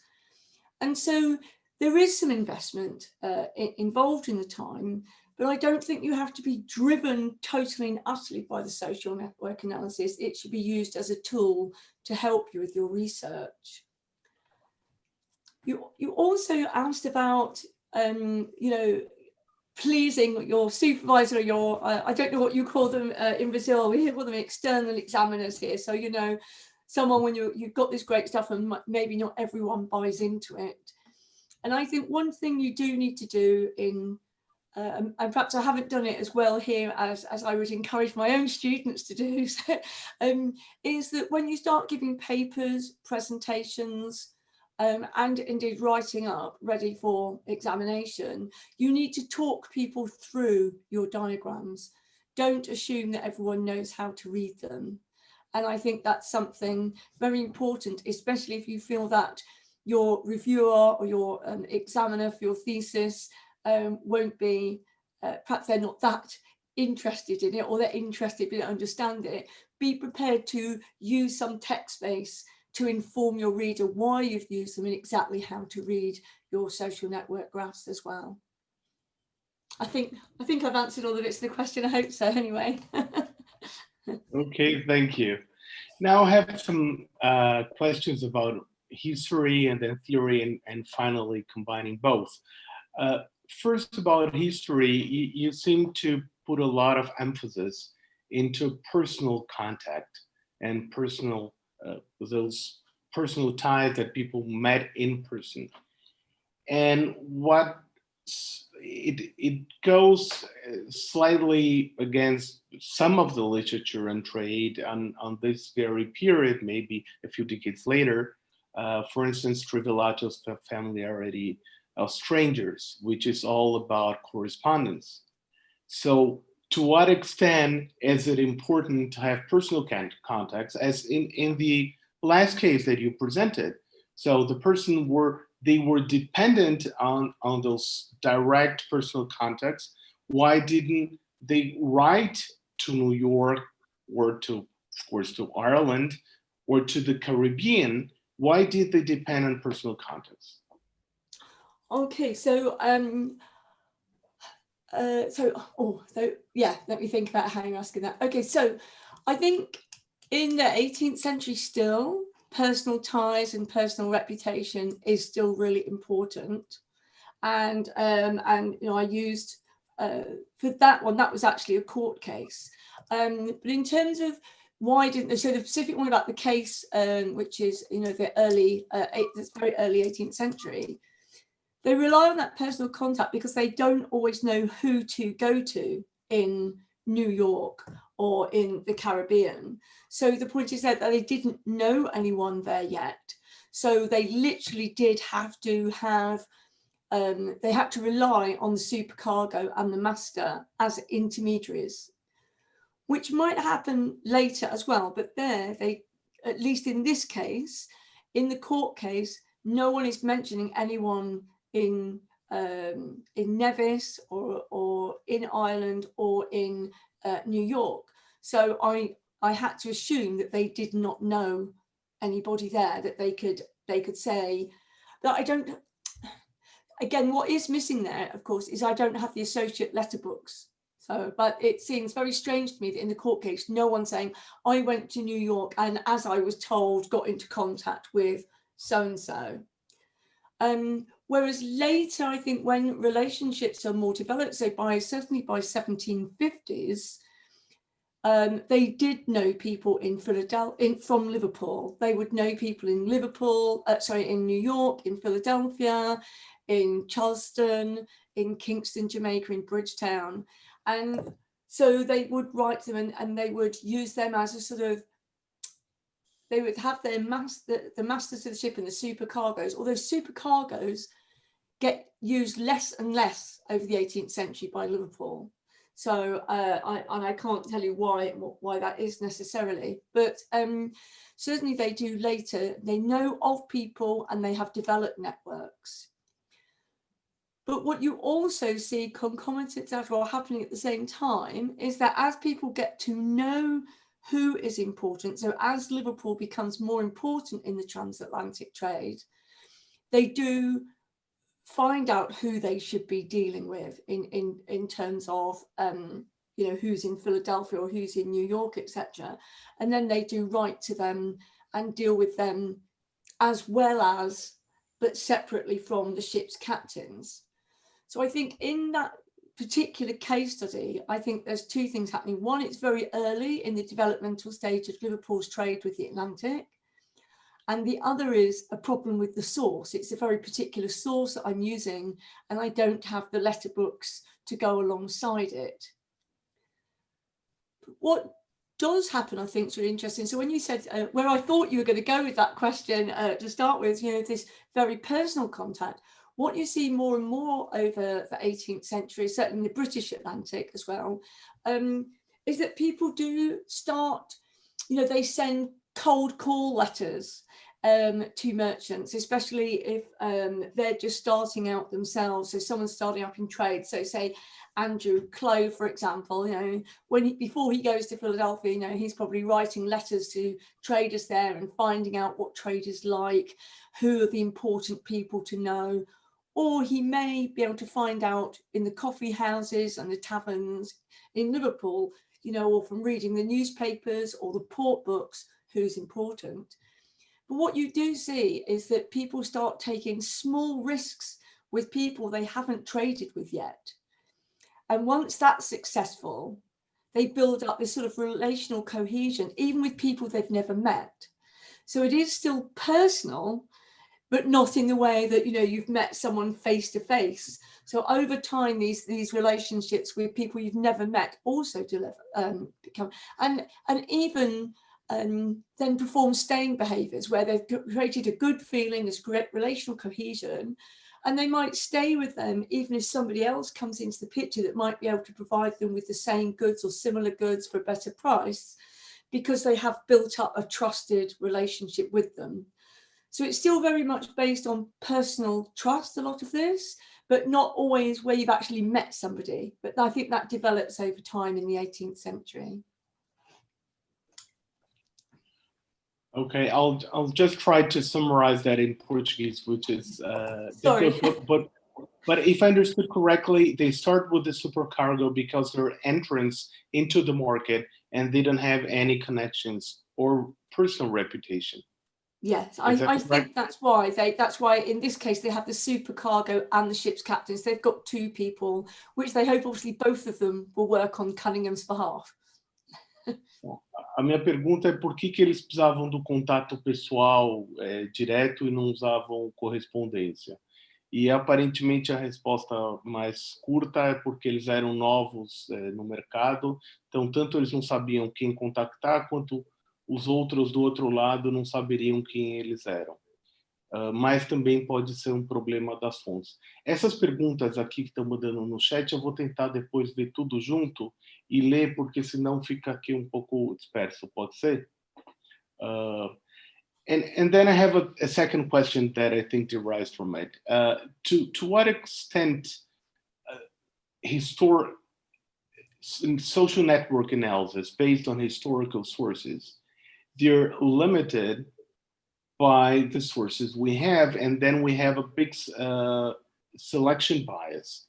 And so there is some investment involved in the time, but I don't think you have to be driven totally and utterly by the social network analysis. It should be used as a tool to help you with your research. You also asked about, pleasing your supervisor or your, I don't know what you call them in Brazil, we call them external examiners here. So, someone when you've got this great stuff and maybe not everyone buys into it. And I think one thing you do need to do and perhaps I haven't done it as well here as I would encourage my own students to do, is that when you start giving papers, presentations, and indeed writing up ready for examination, you need to talk people through your diagrams. Don't assume that everyone knows how to read them. And I think that's something very important, especially if you feel that your reviewer or your examiner for your thesis won't be, perhaps they're not that interested in it, or they're interested but don't understand it. Be prepared to use some text base to inform your reader why you've used them and exactly how to read your social network graphs as well. I think I've answered all the bits of the question. I hope so anyway. Okay, thank you. Now I have some questions about history and then theory, and finally combining both. First, about history, you seem to put a lot of emphasis into personal contact and personal, those personal ties that people met in person. And what it goes slightly against some of the literature and trade on this very period, maybe a few decades later. For instance, Trivillatos' Familiarity of Strangers, which is all about correspondence. So to what extent is it important to have personal contacts, as in the last case that you presented? So the person they were dependent on those direct personal contacts. Why didn't they write to New York, or to, of course, to Ireland, or to the Caribbean? Why did they depend on personal contacts? Okay, so yeah, let me think about how you're asking that. Okay, so I think in the 18th century still, personal ties and personal reputation is still really important. And you know, I used for that one, that was actually a court case. But in terms of why didn't they, so the specific one about the case, which is, you know, the early, this very early 18th century, they rely on that personal contact because they don't always know who to go to in New York or in the Caribbean. So the point is that they didn't know anyone there yet. So they literally did have to have, they had to rely on the supercargo and the master as intermediaries, which might happen later as well. But there, they, at least in this case, in the court case, no one is mentioning anyone in Nevis or in Ireland or in New York. So I had to assume that they did not know anybody there, that they could say that. I don't. Again, what is missing there, of course, is I don't have the associate letter books. So, but it seems very strange to me that in the court case, no one saying I went to New York and, as I was told, got into contact with so and so. Whereas later, I think when relationships are more developed, so certainly by 1750s, they did know people in Philadelphia, from Liverpool. They would know people in Liverpool, in New York, in Philadelphia, in Charleston, in Kingston, Jamaica, in Bridgetown. And so they would write them and they would use them as a sort of, they would have their the masters of the ship and the supercargoes, although supercargoes get used less and less over the 18th century by Liverpool. So I can't tell you why that is necessarily, but certainly they do later. They know of people and they have developed networks. But what you also see concomitant as well happening at the same time is that as people get to know who is important, so as Liverpool becomes more important in the transatlantic trade, they do find out who they should be dealing with in terms of you know, who's in Philadelphia or who's in New York, etc. And then they do write to them and deal with them as well as, but separately from the ship's captains. So I think in that particular case study, I think there's two things happening. One, it's very early in the developmental stage of Liverpool's trade with the Atlantic. And the other is a problem with the source. It's a very particular source that I'm using, and I don't have the letter books to go alongside it. What does happen, I think, is really interesting. So when you said, where I thought you were going to go with that question to start with, you know, this very personal contact, what you see more and more over the 18th century, certainly in the British Atlantic as well, is that people do start, you know, they send cold call letters to merchants, especially if they're just starting out themselves. So someone's starting up in trade. So say Andrew Clove, for example, you know, before he goes to Philadelphia, you know, he's probably writing letters to traders there and finding out what trade is like, who are the important people to know. Or he may be able to find out in the coffee houses and the taverns in Liverpool, you know, or from reading the newspapers or the port books, who's important. But what you do see is that people start taking small risks with people they haven't traded with yet. And once that's successful, they build up this sort of relational cohesion, even with people they've never met. So it is still personal, but not in the way that, you know, you've met someone face to face. So over time, these relationships with people you've never met also become, and even then perform staying behaviors where they've created a good feeling, this great relational cohesion, and they might stay with them even if somebody else comes into the picture that might be able to provide them with the same goods or similar goods for a better price, because they have built up a trusted relationship with them. So it's still very much based on personal trust, a lot of this, but not always where you've actually met somebody. But I think that develops over time in the 18th century. Okay, I'll just try to summarize that in Portuguese, which is but if I understood correctly, they start with the supercargo because they're entrance into the market and they don't have any connections or personal reputation. Yes, I think that's why in this case they have the supercargo and the ship's captains. They've got two people, which they hope obviously both of them will work on Cunningham's behalf. A minha pergunta é por que eles precisavam do contato pessoal direto e não usavam correspondência? E aparentemente a resposta mais curta é porque eles eram novos no mercado, então tanto eles não sabiam quem contactar, quanto os outros do outro lado não saberiam quem eles eram. Mas também pode ser um problema das fontes. Essas perguntas aqui que estão mandando no chat, eu vou tentar depois ver tudo junto e ler, porque senão fica aqui um pouco disperso, pode ser? And then I have a second question that I think derives from it. To what extent social network analysis based on historical sources, they're limited by the sources we have, and then we have a big selection bias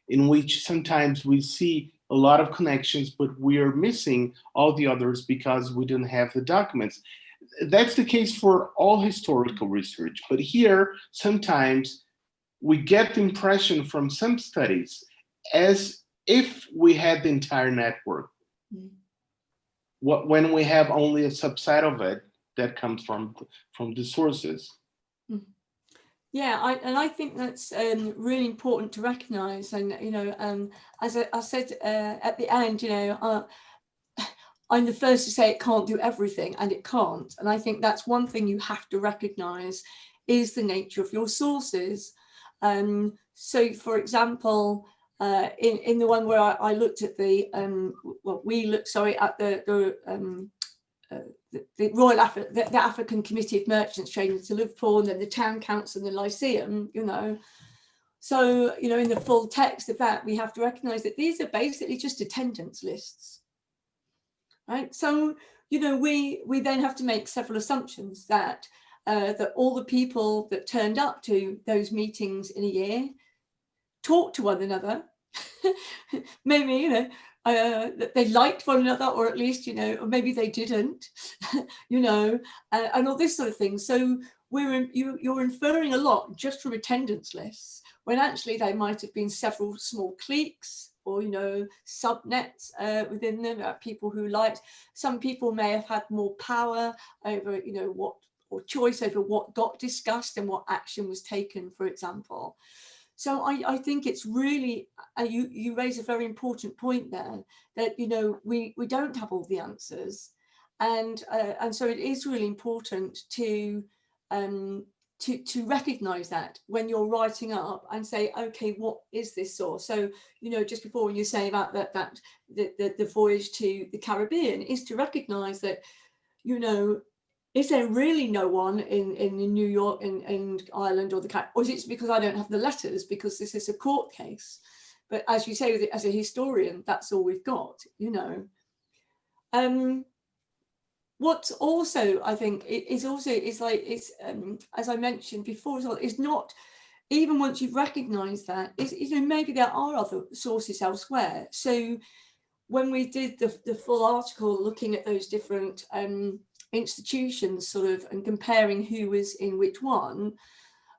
in which sometimes we see a lot of connections, but we are missing all the others because we don't have the documents. That's the case for all historical research, but here sometimes we get the impression from some studies as if we had the entire network, when we have only a subset of it that comes from the sources. Yeah, I think that's really important to recognise. And you know, as I said at the end, you know, I'm the first to say it can't do everything, and it can't. And I think that's one thing you have to recognise is the nature of your sources. So, for example, in the one where I looked at the we looked, sorry, at the Royal the African Committee of Merchants trading to Liverpool, and then the Town Council and the Lyceum, you know. So, you know, in the full text of that, we have to recognise that these are basically just attendance lists, right? So, you know, we then have to make several assumptions that that all the people that turned up to those meetings in a year talked to one another, maybe, you know, that they liked one another, or at least, you know, or maybe they didn't, you know, and all this sort of thing. So you're inferring a lot just from attendance lists, when actually they might have been several small cliques, or, you know, subnets within them, people who liked. Some people may have had more power over, you know, what, or choice over what got discussed and what action was taken, for example. So I think it's really, you raise a very important point there, that, you know, we don't have all the answers. And so it is really important to recognize that when you're writing up and say, okay, what is this source? So, you know, just before when you say about the voyage to the Caribbean, is to recognize that, you know, is there really no one in New York and Ireland or the Caribbean, or is it because I don't have the letters because this is a court case? But as you say, as a historian, that's all we've got, you know. What's also, I think, is like, it's as I mentioned before as well, is not, even once you've recognised that, is, you know, maybe there are other sources elsewhere. So when we did the full article looking at those different institutions sort of and comparing who was in which one,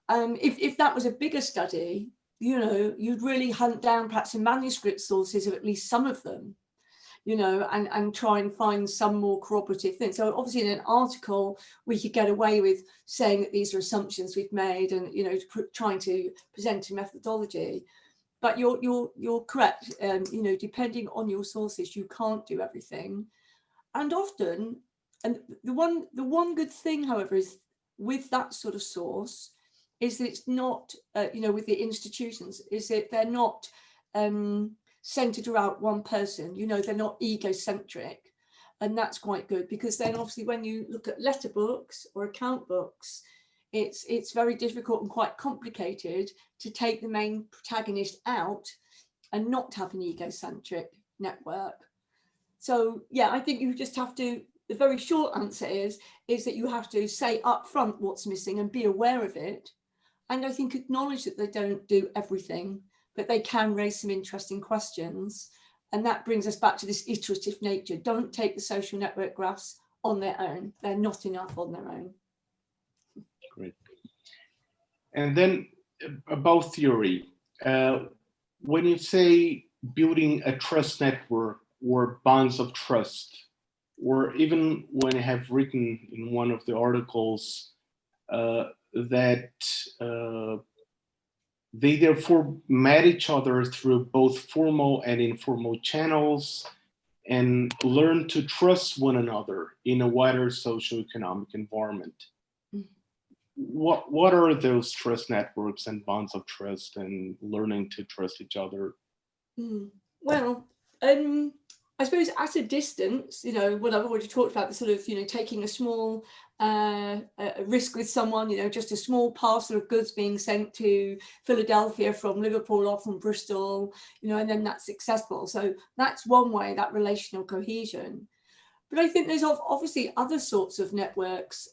if that was a bigger study, you know, you'd really hunt down perhaps in manuscript sources of at least some of them, you know, and try and find some more corroborative things. So obviously in an article, we could get away with saying that these are assumptions we've made and, you know, trying to present a methodology. But you're correct, you know, depending on your sources, you can't do everything. And often, and the one good thing, however, is with that sort of source, is that it's not, you know, with the institutions, is that they're not centered around one person, you know, they're not egocentric. And that's quite good, because then obviously when you look at letter books or account books, it's very difficult and quite complicated to take the main protagonist out and not have an egocentric network. So yeah, I think you just have to, the very short answer is that you have to say up front what's missing and be aware of it. And I think acknowledge that they don't do everything, but they can raise some interesting questions. And that brings us back to this iterative nature. Don't take the social network graphs on their own. They're not enough on their own. Great. And then about theory, when you say building a trust network or bonds of trust, or even when I have written in one of the articles that they therefore met each other through both formal and informal channels and learn to trust one another in a wider socioeconomic environment. What are those trust networks and bonds of trust and learning to trust each other? Well, I suppose at a distance, you know, what I've already talked about, the sort of, you know, taking a small risk with someone, you know, just a small parcel of goods being sent to Philadelphia from Liverpool or from Bristol, you know, and then that's successful. So that's one way, that relational cohesion. But I think there's obviously other sorts of networks.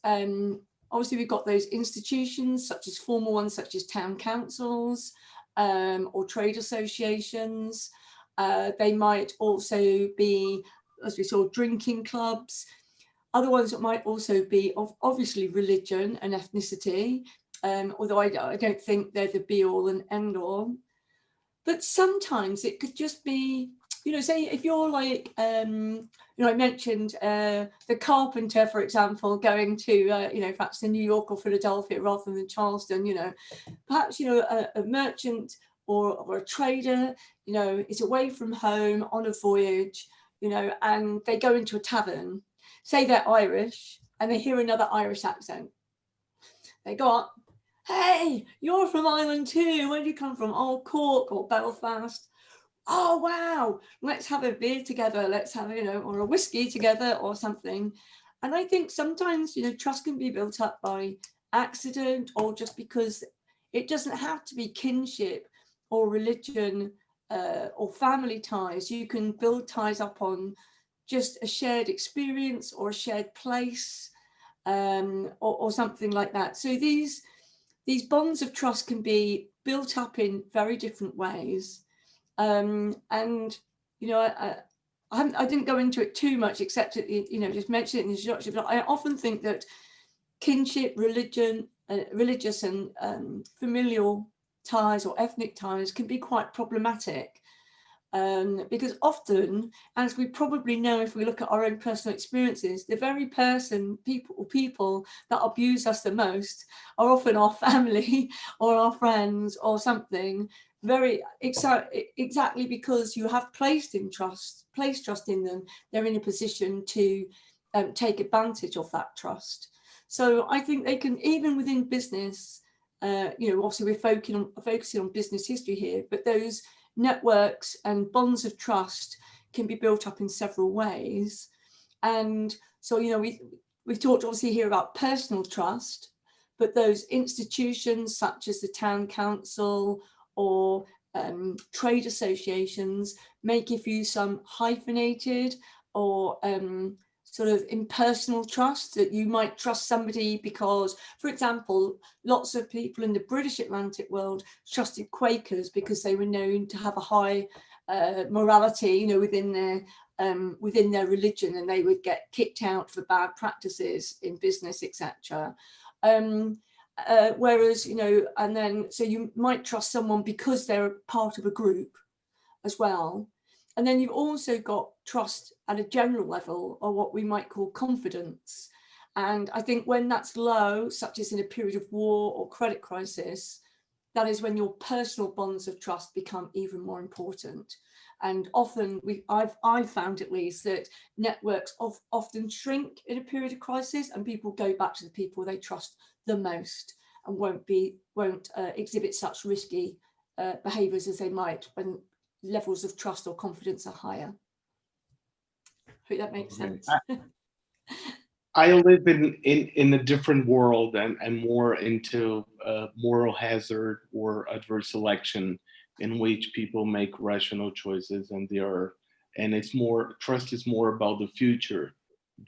Obviously, we've got those institutions, such as formal ones, such as town councils or trade associations. They might also be, as we saw, drinking clubs. Other ones that might also be obviously religion and ethnicity, although I don't think they're the be all and end all. But sometimes it could just be, you know, say if you're like, you know, I mentioned the carpenter, for example, going to, you know, perhaps to New York or Philadelphia rather than Charleston, you know, perhaps, you know, a merchant or a trader, you know, is away from home on a voyage, you know, and they go into a tavern, say they're Irish, and they hear another Irish accent. They go up, hey, you're from Ireland too. Where do you come from? Oh, Cork or Belfast. Oh, wow, let's have a beer together. Let's have, you know, or a whiskey together or something. And I think sometimes, you know, trust can be built up by accident or just because it doesn't have to be kinship or religion or family ties. You can build ties up on just a shared experience or a shared place or something like that. So these bonds of trust can be built up in very different ways. And, you know, I didn't go into it too much, except, you know, just mention it in the introduction, but I often think that kinship, religion, religious and familial ties or ethnic ties can be quite problematic because often, as we probably know if we look at our own personal experiences, the very people that abuse us the most are often our family or our friends or something. Very exactly because you have placed trust in them, they're in a position to take advantage of that trust. So I think they can, even within business, you know, obviously we're focusing on business history here, but those networks and bonds of trust can be built up in several ways. And so, you know, we've talked obviously here about personal trust, but those institutions such as the town council or trade associations may give you some hyphenated or sort of impersonal trust, that you might trust somebody because, for example, lots of people in the British Atlantic world trusted Quakers because they were known to have a high morality, within their religion, and they would get kicked out for bad practices in business, etc. Whereas, and then, so you might trust someone because they're part of a group as well. And then you've also got trust at a general level, or what we might call confidence. And I think when that's low, such as in a period of war or credit crisis, that is when your personal bonds of trust become even more important. And often, I've found at least that networks often shrink in a period of crisis, and people go back to the people they trust the most, and won't exhibit such risky behaviours as they might when levels of trust or confidence are higher. Hope that makes sense. I live in a different world and more into moral hazard or adverse selection, in which people make rational choices, and it's more, trust is more about the future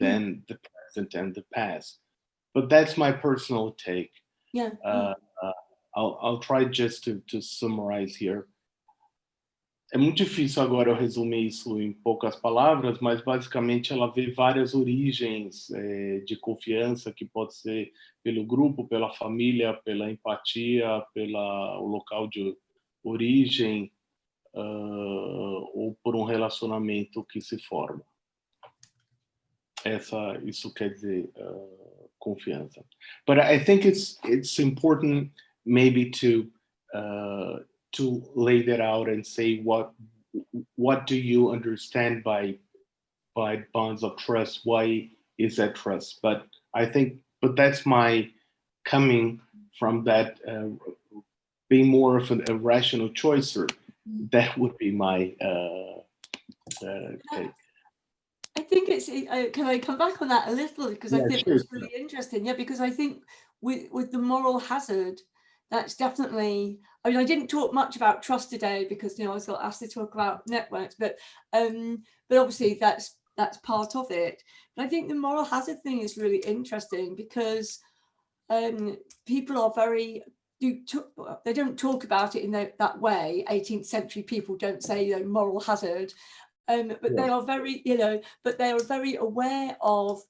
than the present and the past. But that's my personal take. Yeah. I'll try just to summarize here. É muito difícil agora eu resumir isso em poucas palavras, mas basicamente ela vê várias origens de confiança, que pode ser pelo grupo, pela família, pela empatia, o local de origem, ou por um relacionamento que se forma. Isso quer dizer confiança. But I think it's important maybe to lay that out and say what do you understand by bonds of trust? Why is that trust? But that's my coming from that being more of a rational choicer. That would be my take. I think it's, can I come back on that a little? Because I think it's really interesting. Yeah, because I think with the moral hazard, that's definitely, I mean, I didn't talk much about trust today because, I was asked to talk about networks, but obviously that's part of it. But I think the moral hazard thing is really interesting because people are they don't talk about it in that way. 18th century people don't say, moral hazard. But they are very, but they are very aware of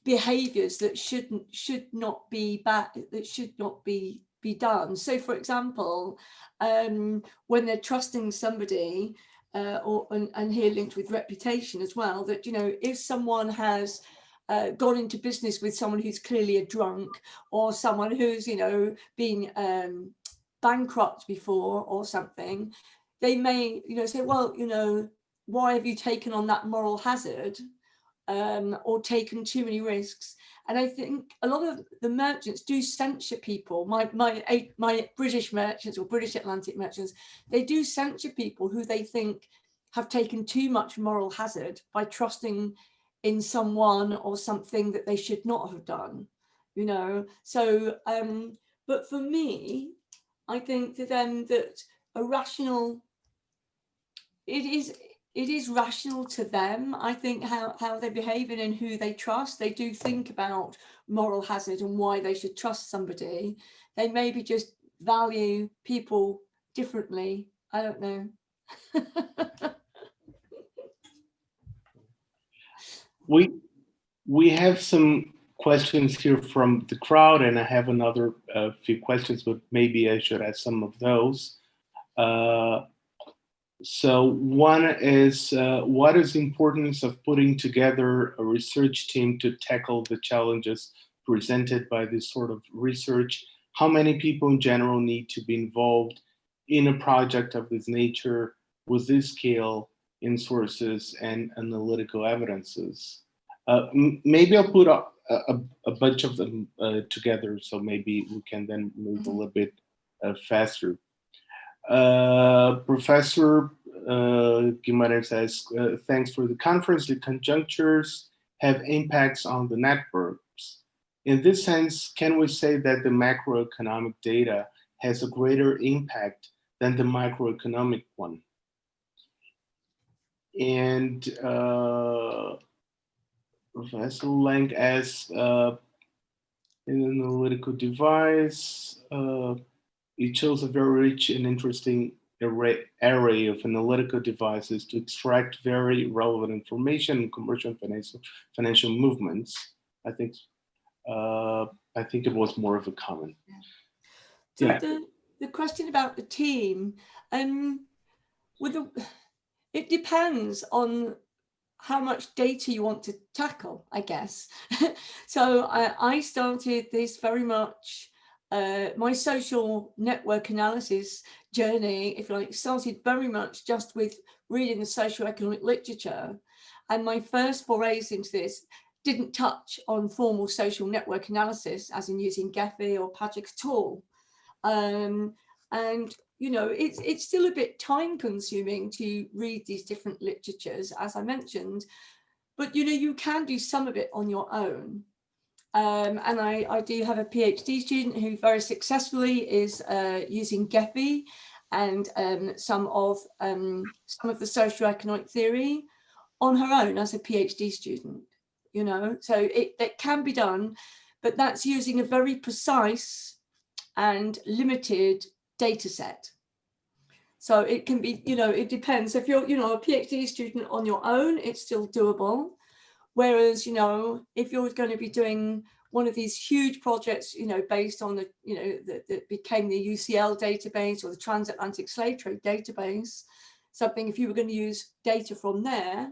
behaviors that should not be bad, that should not be done. So, for example, when they're trusting somebody, and here linked with reputation as well, that if someone has gone into business with someone who's clearly a drunk, or someone who's been bankrupt before or something, they may say, well, why have you taken on that moral hazard, or taken too many risks? And I think a lot of the merchants do censure people. My British merchants, or British Atlantic merchants, they do censure people who they think have taken too much moral hazard by trusting in someone or something that they should not have done. So but for me, I think to them that it is rational to them. I think how they behave and who they trust. They do think about moral hazard and why they should trust somebody. They maybe just value people differently. I don't know. We have some questions here from the crowd, and I have another few questions, but maybe I should ask some of those. So one is, what is the importance of putting together a research team to tackle the challenges presented by this sort of research? How many people in general need to be involved in a project of this nature with this scale in sources and analytical evidences? Maybe I'll put a bunch of them together, so maybe we can then move a little bit faster. Professor Guimarães says, thanks for the conference. The conjunctures have impacts on the networks. In this sense, can we say that the macroeconomic data has a greater impact than the microeconomic one? And Professor Lang asks, in an analytical device, it shows a very rich and interesting array of analytical devices to extract very relevant information in commercial and financial movements. I think it was more of a comment. So Yeah. The question about the team, it depends on how much data you want to tackle, I guess. So I started this very much, my social network analysis journey, if you like, started very much just with reading the socioeconomic literature. And my first forays into this didn't touch on formal social network analysis, as in using XposABPHE or Patrick at all. And you know, it's still a bit time consuming to read these different literatures, as I mentioned, but you know, you can do some of it on your own. And I do have a PhD student who very successfully is using XposABPHE and some of the socioeconomic theory on her own as a PhD student, you know, so it can be done, but that's using a very precise and limited data set. So it can be, you know, it depends. If you're, you know, a PhD student on your own, it's still doable. Whereas, you know, if you're going to be doing one of these huge projects, you know, based on the, you know, that became the UCL database or the transatlantic slave trade database, something, if you were going to use data from there,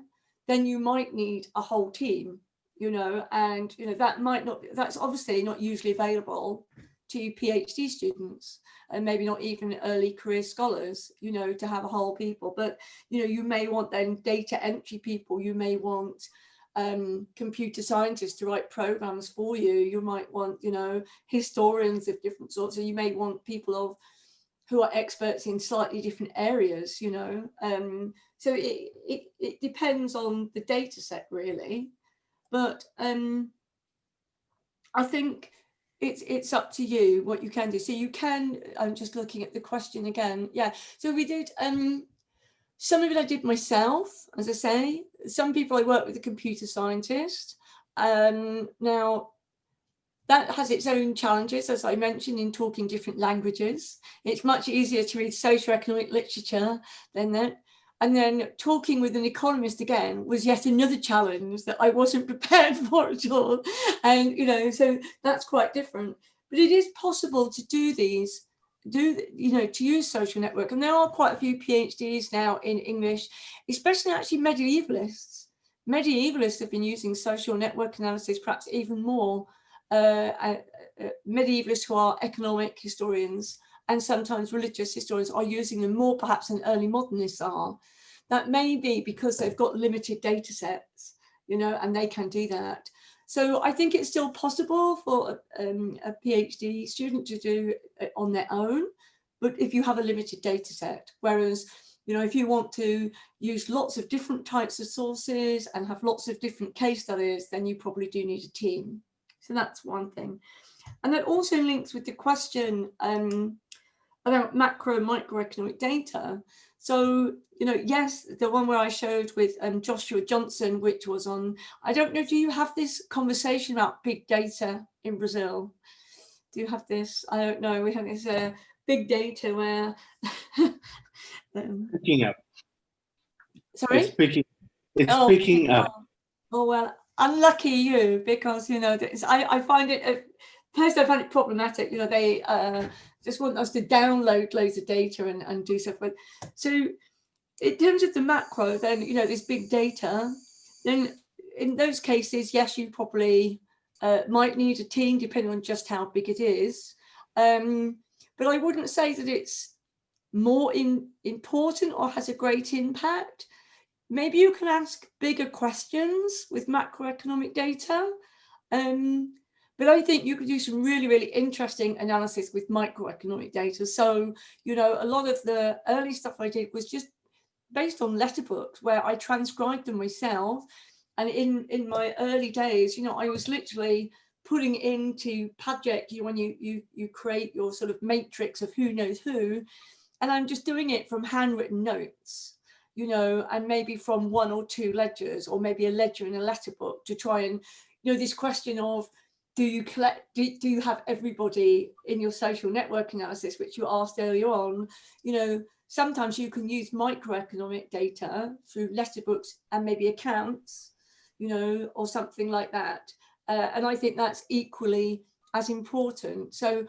then you might need a whole team, you know, and, you know, that might not, that's obviously not usually available to PhD students, and maybe not even early career scholars, you know, to have a whole people. But, you know, you may want then data entry people, you may want computer scientists to write programs for you, you might want, you know, historians of different sorts, and you may want people who are experts in slightly different areas, you know. So it depends on the data set, really. But I think it's up to you what you can do. So you can, I'm just looking at the question again. Yeah, so we did, some of it I did myself, as I say. Some people I work with a computer scientist. Now, that has its own challenges, as I mentioned, in talking different languages. It's much easier to read socioeconomic literature than that. And then talking with an economist again was yet another challenge that I wasn't prepared for at all. And, you know, so that's quite different. But it is possible to do these, you know, to use social network. And there are quite a few PhDs now in English, especially actually medievalists. Medievalists have been using social network analysis perhaps even more. Medievalists who are economic historians and sometimes religious historians are using them more perhaps than early modernists are. That may be because they've got limited data sets, you know, and they can do that. So I think it's still possible for a PhD student to do it on their own, but if you have a limited data set, whereas, you know, if you want to use lots of different types of sources and have lots of different case studies, then you probably do need a team. So that's one thing. And that also links with the question about macro and microeconomic data. So, you know, yes, the one where I showed with Joshua Johnson, which was on, I don't know, do you have this conversation about big data in Brazil? Do you have this? I don't know. We have this big data where... picking up. Sorry? It's picking up. Oh, well, unlucky you, because, you know, I find it... First, I find it problematic, you know, they just want us to download loads of data and do stuff. But so in terms of the macro, then, you know, this big data, then in those cases, yes, you probably might need a team depending on just how big it is. But I wouldn't say that it's more important or has a great impact. Maybe you can ask bigger questions with macroeconomic data. But I think you could do some really, really interesting analysis with microeconomic data. So, you know, a lot of the early stuff I did was just based on letter books where I transcribed them myself. And in my early days, you know, I was literally putting into Padgett, when you create your sort of matrix of who knows who, and I'm just doing it from handwritten notes, you know, and maybe from one or two ledgers, or maybe a ledger in a letter book, to try and, you know, this question of, do you collect, do you have everybody in your social network analysis, which you asked earlier on? You know, sometimes you can use microeconomic data through letterbooks and maybe accounts, you know, or something like that. And I think that's equally as important. So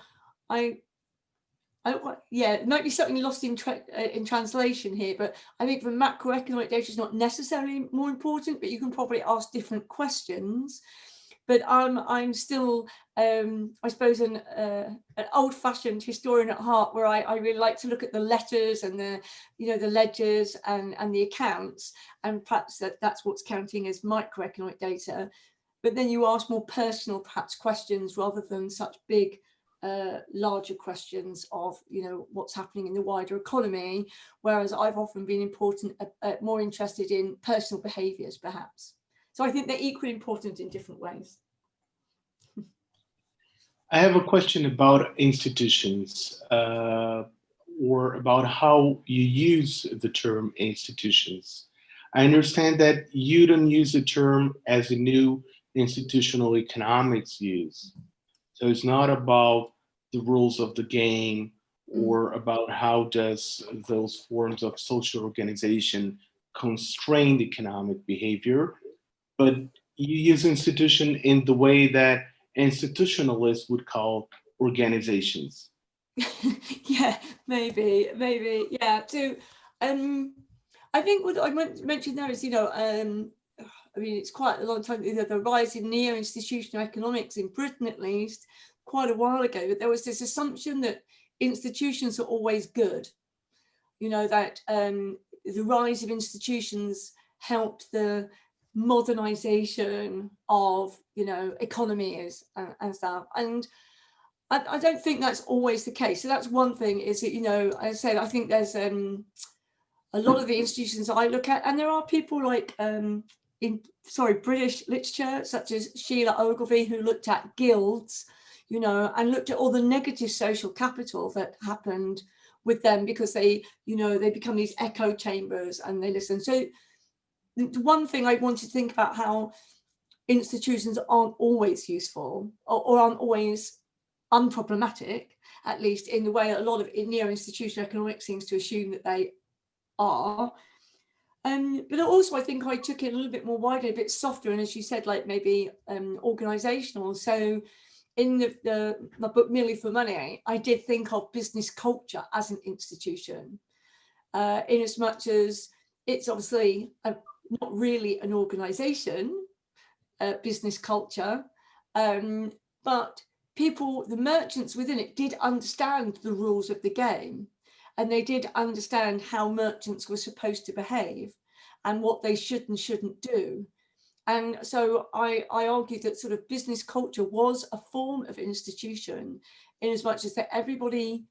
yeah, it might be something lost in translation here, but I think the macroeconomic data is not necessarily more important, but you can probably ask different questions. But I'm still, I suppose, an old-fashioned historian at heart, where I really like to look at the letters and the, you know, the ledgers and the accounts, and perhaps that's what's counting as microeconomic data. But then you ask more personal, perhaps, questions rather than such big, larger questions of, you know, what's happening in the wider economy. Whereas I've often been more interested in personal behaviours, perhaps. So I think they're equally important in different ways. I have a question about institutions, or about how you use the term institutions. I understand that you don't use the term as a new institutional economics use. So it's not about the rules of the game or about how does those forms of social organization constrain economic behavior, but you use institution in the way that institutionalists would call organizations. Yeah, maybe, yeah. So, I think what I mentioned there is, you know, I mean, it's quite a long time, you know, the rise in neo-institutional economics in Britain, at least, quite a while ago, but there was this assumption that institutions are always good. You know, that the rise of institutions helped the modernization of, you know, economies and stuff. And I don't think that's always the case. So that's one thing, is that, you know, as I said, I think there's a lot of the institutions I look at, and there are people like British literature, such as Sheila Ogilvie, who looked at guilds, you know, and looked at all the negative social capital that happened with them, because they, you know, they become these echo chambers and they listen. So the one thing I want to think about, how institutions aren't always useful or aren't always unproblematic, at least in the way a lot of neo-institutional economics seems to assume that they are. But also I think I took it a little bit more widely, a bit softer, and as you said, like maybe organizational. So in my book Merely for Money, I did think of business culture as an institution, in as much as it's obviously not really an organization, business culture, but people, the merchants within it, did understand the rules of the game, and they did understand how merchants were supposed to behave and what they should and shouldn't do. And so I argue that sort of business culture was a form of institution, in as much as that everybody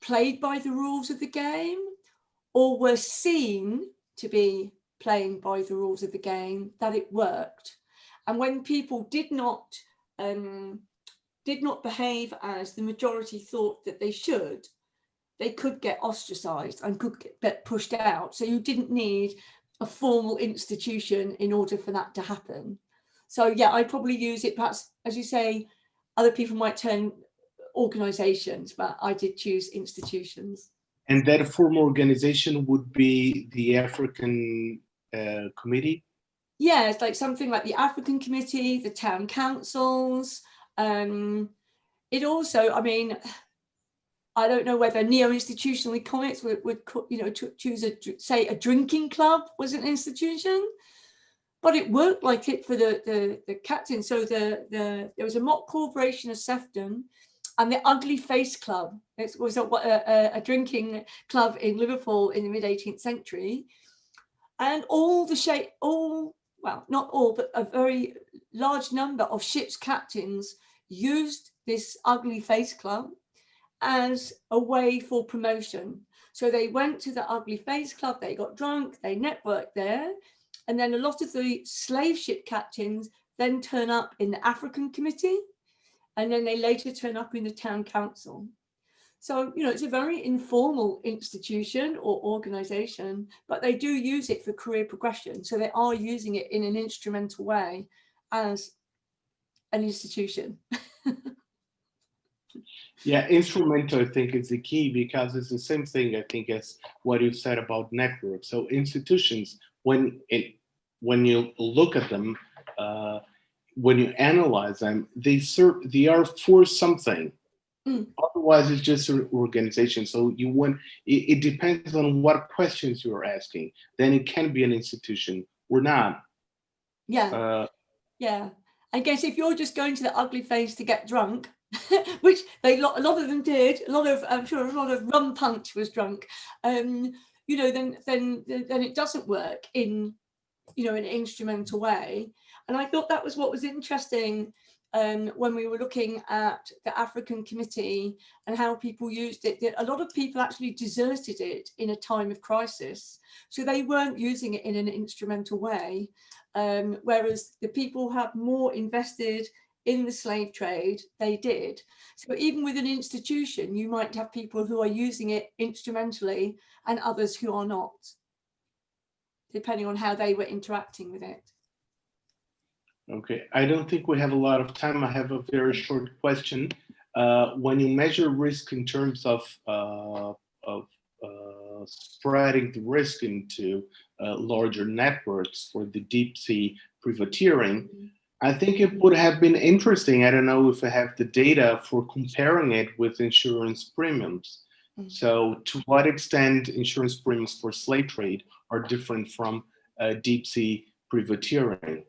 played by the rules of the game, or were seen to be playing by the rules of the game, that it worked. And when people did not behave as the majority thought that they should, they could get ostracized and could get pushed out. So you didn't need a formal institution in order for that to happen. So yeah, I probably use it, perhaps, as you say, other people might turn organizations, but I did choose institutions. And that formal organization would be the African Committee? Yeah, it's like something like the African Committee, the town councils. It also, I mean, I don't know whether neo-institutional economics would you know, choose say a drinking club was an institution, but it worked like it for the captain. So there was a mock corporation of Sefton, and the Ugly Face Club. It was a drinking club in Liverpool in the mid-18th century, and well, not all, but a very large number of ship's captains used this Ugly Face Club as a way for promotion. So they went to the Ugly Face Club, they got drunk, they networked there, and then a lot of the slave ship captains then turn up in the African Committee, and then they later turn up in the town council. So, you know, it's a very informal institution or organization, but they do use it for career progression. So they are using it in an instrumental way as an institution. Yeah, instrumental, I think, is the key, because it's the same thing, I think, as what you said about networks. So institutions, when you look at them, when you analyze them, they are for something. Otherwise, it's just an organization. So it depends on what questions you're asking. Then it can be an institution or not. Yeah. Yeah. I guess if you're just going to the ugly face to get drunk, which a lot of them did, I'm sure a lot of rum punch was drunk, then it doesn't work in an instrumental way. And I thought that was what was interesting when we were looking at the African Committee and how people used it. A lot of people actually deserted it in a time of crisis, so they weren't using it in an instrumental way, whereas the people who have more invested in the slave trade, they did. So even with an institution, you might have people who are using it instrumentally and others who are not, depending on how they were interacting with it. Okay, I don't think we have a lot of time. I have a very short question. When you measure risk in terms of spreading the risk into larger networks for the deep sea privateering, I think it would have been interesting. I don't know if I have the data for comparing it with insurance premiums. So to what extent insurance premiums for slave trade are different from deep sea privateering?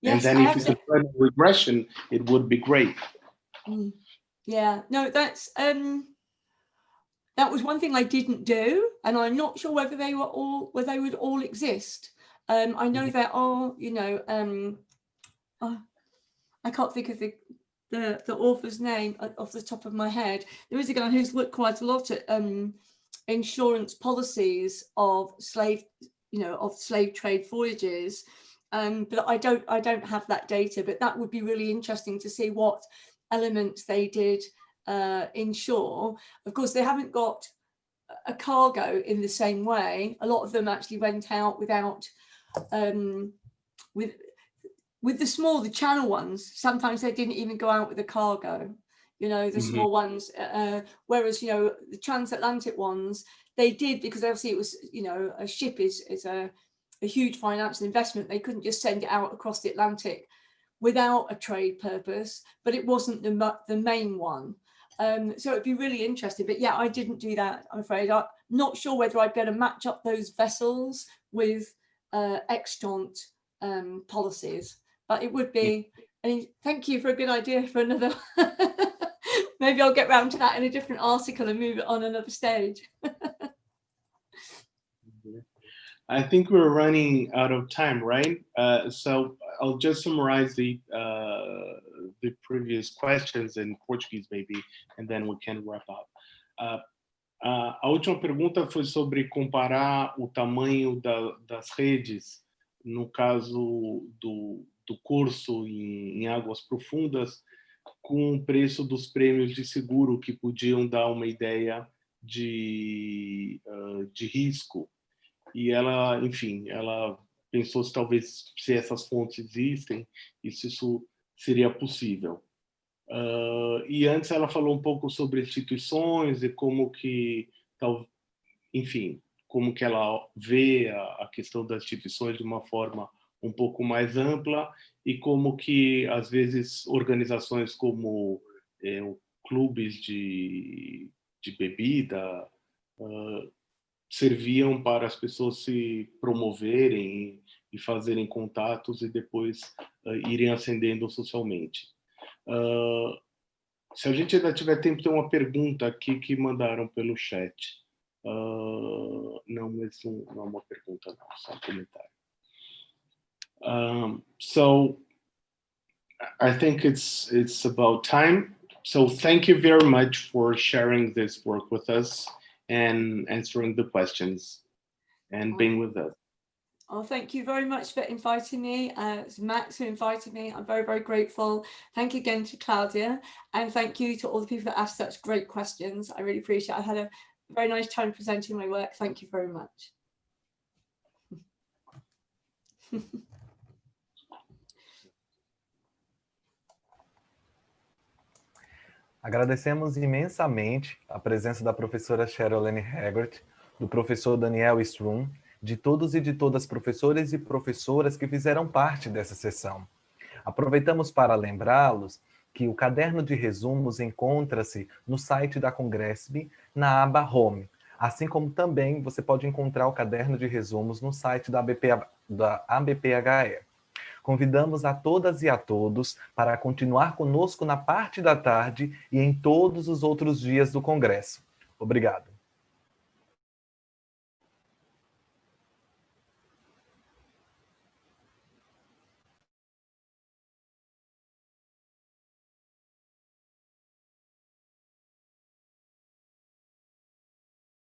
Yes, and then if you could find a regression, it would be great. Yeah, no, that's that was one thing I didn't do, and I'm not sure whether they would all exist. I know there are, I can't think of the author's name off the top of my head. There is a guy who's looked quite a lot at insurance policies of slave trade voyages. But I don't have that data, but that would be really interesting to see what elements they did insure. Of course, they haven't got a cargo in the same way. A lot of them actually went out without, with the channel ones, sometimes they didn't even go out with a cargo, the small ones, whereas, the transatlantic ones, they did, because obviously it was, a ship is a huge financial investment. They couldn't just send it out across the Atlantic without a trade purpose, but it wasn't the main one. So it'd be really interesting. But yeah, I didn't do that, I'm afraid. I'm not sure whether I'd better match up those vessels with extant policies, but it would be. And thank you for a good idea for another. Maybe I'll get round to that in a different article and move it on another stage. I think we're running out of time, right? So I'll just summarize the previous questions in Portuguese, maybe, and then we can wrap up. A última pergunta foi sobre comparar o tamanho das redes, no caso do curso em águas profundas, com o preço dos prêmios de seguro, que podiam dar uma ideia de risco. E ela, enfim, ela pensou se essas fontes existem e se isso seria possível. E antes ela falou um pouco sobre instituições e como que, enfim, como que ela vê a questão das instituições de uma forma um pouco mais ampla e como que, às vezes, organizações como clubes de bebida serviam para as pessoas se promoverem e fazerem contatos e depois irem ascendendo socialmente. Se a gente ainda tiver tempo, tem uma pergunta aqui que mandaram pelo chat. Não, mas não é uma pergunta, não, só um comentário. So I think it's about time. So thank you very much for sharing this work with us and answering the questions and being with us. Oh, thank you very much for inviting me. It's Max who invited me. I'm very, very grateful. Thank you again to Claudia, and thank you to all the people that asked such great questions. I really appreciate it. I had a very nice time presenting my work. Thank you very much. Agradecemos imensamente a presença da professora Sheryllynne Haggerty, do professor Daniel Strum, de todos e de todas professores e professoras que fizeram parte dessa sessão. Aproveitamos para lembrá-los que o caderno de resumos encontra-se no site da Conferência, na aba Home, assim como também você pode encontrar o caderno de resumos no site da ABPHE. Convidamos a todas e a todos para continuar conosco na parte da tarde e em todos os outros dias do Congresso. Obrigado.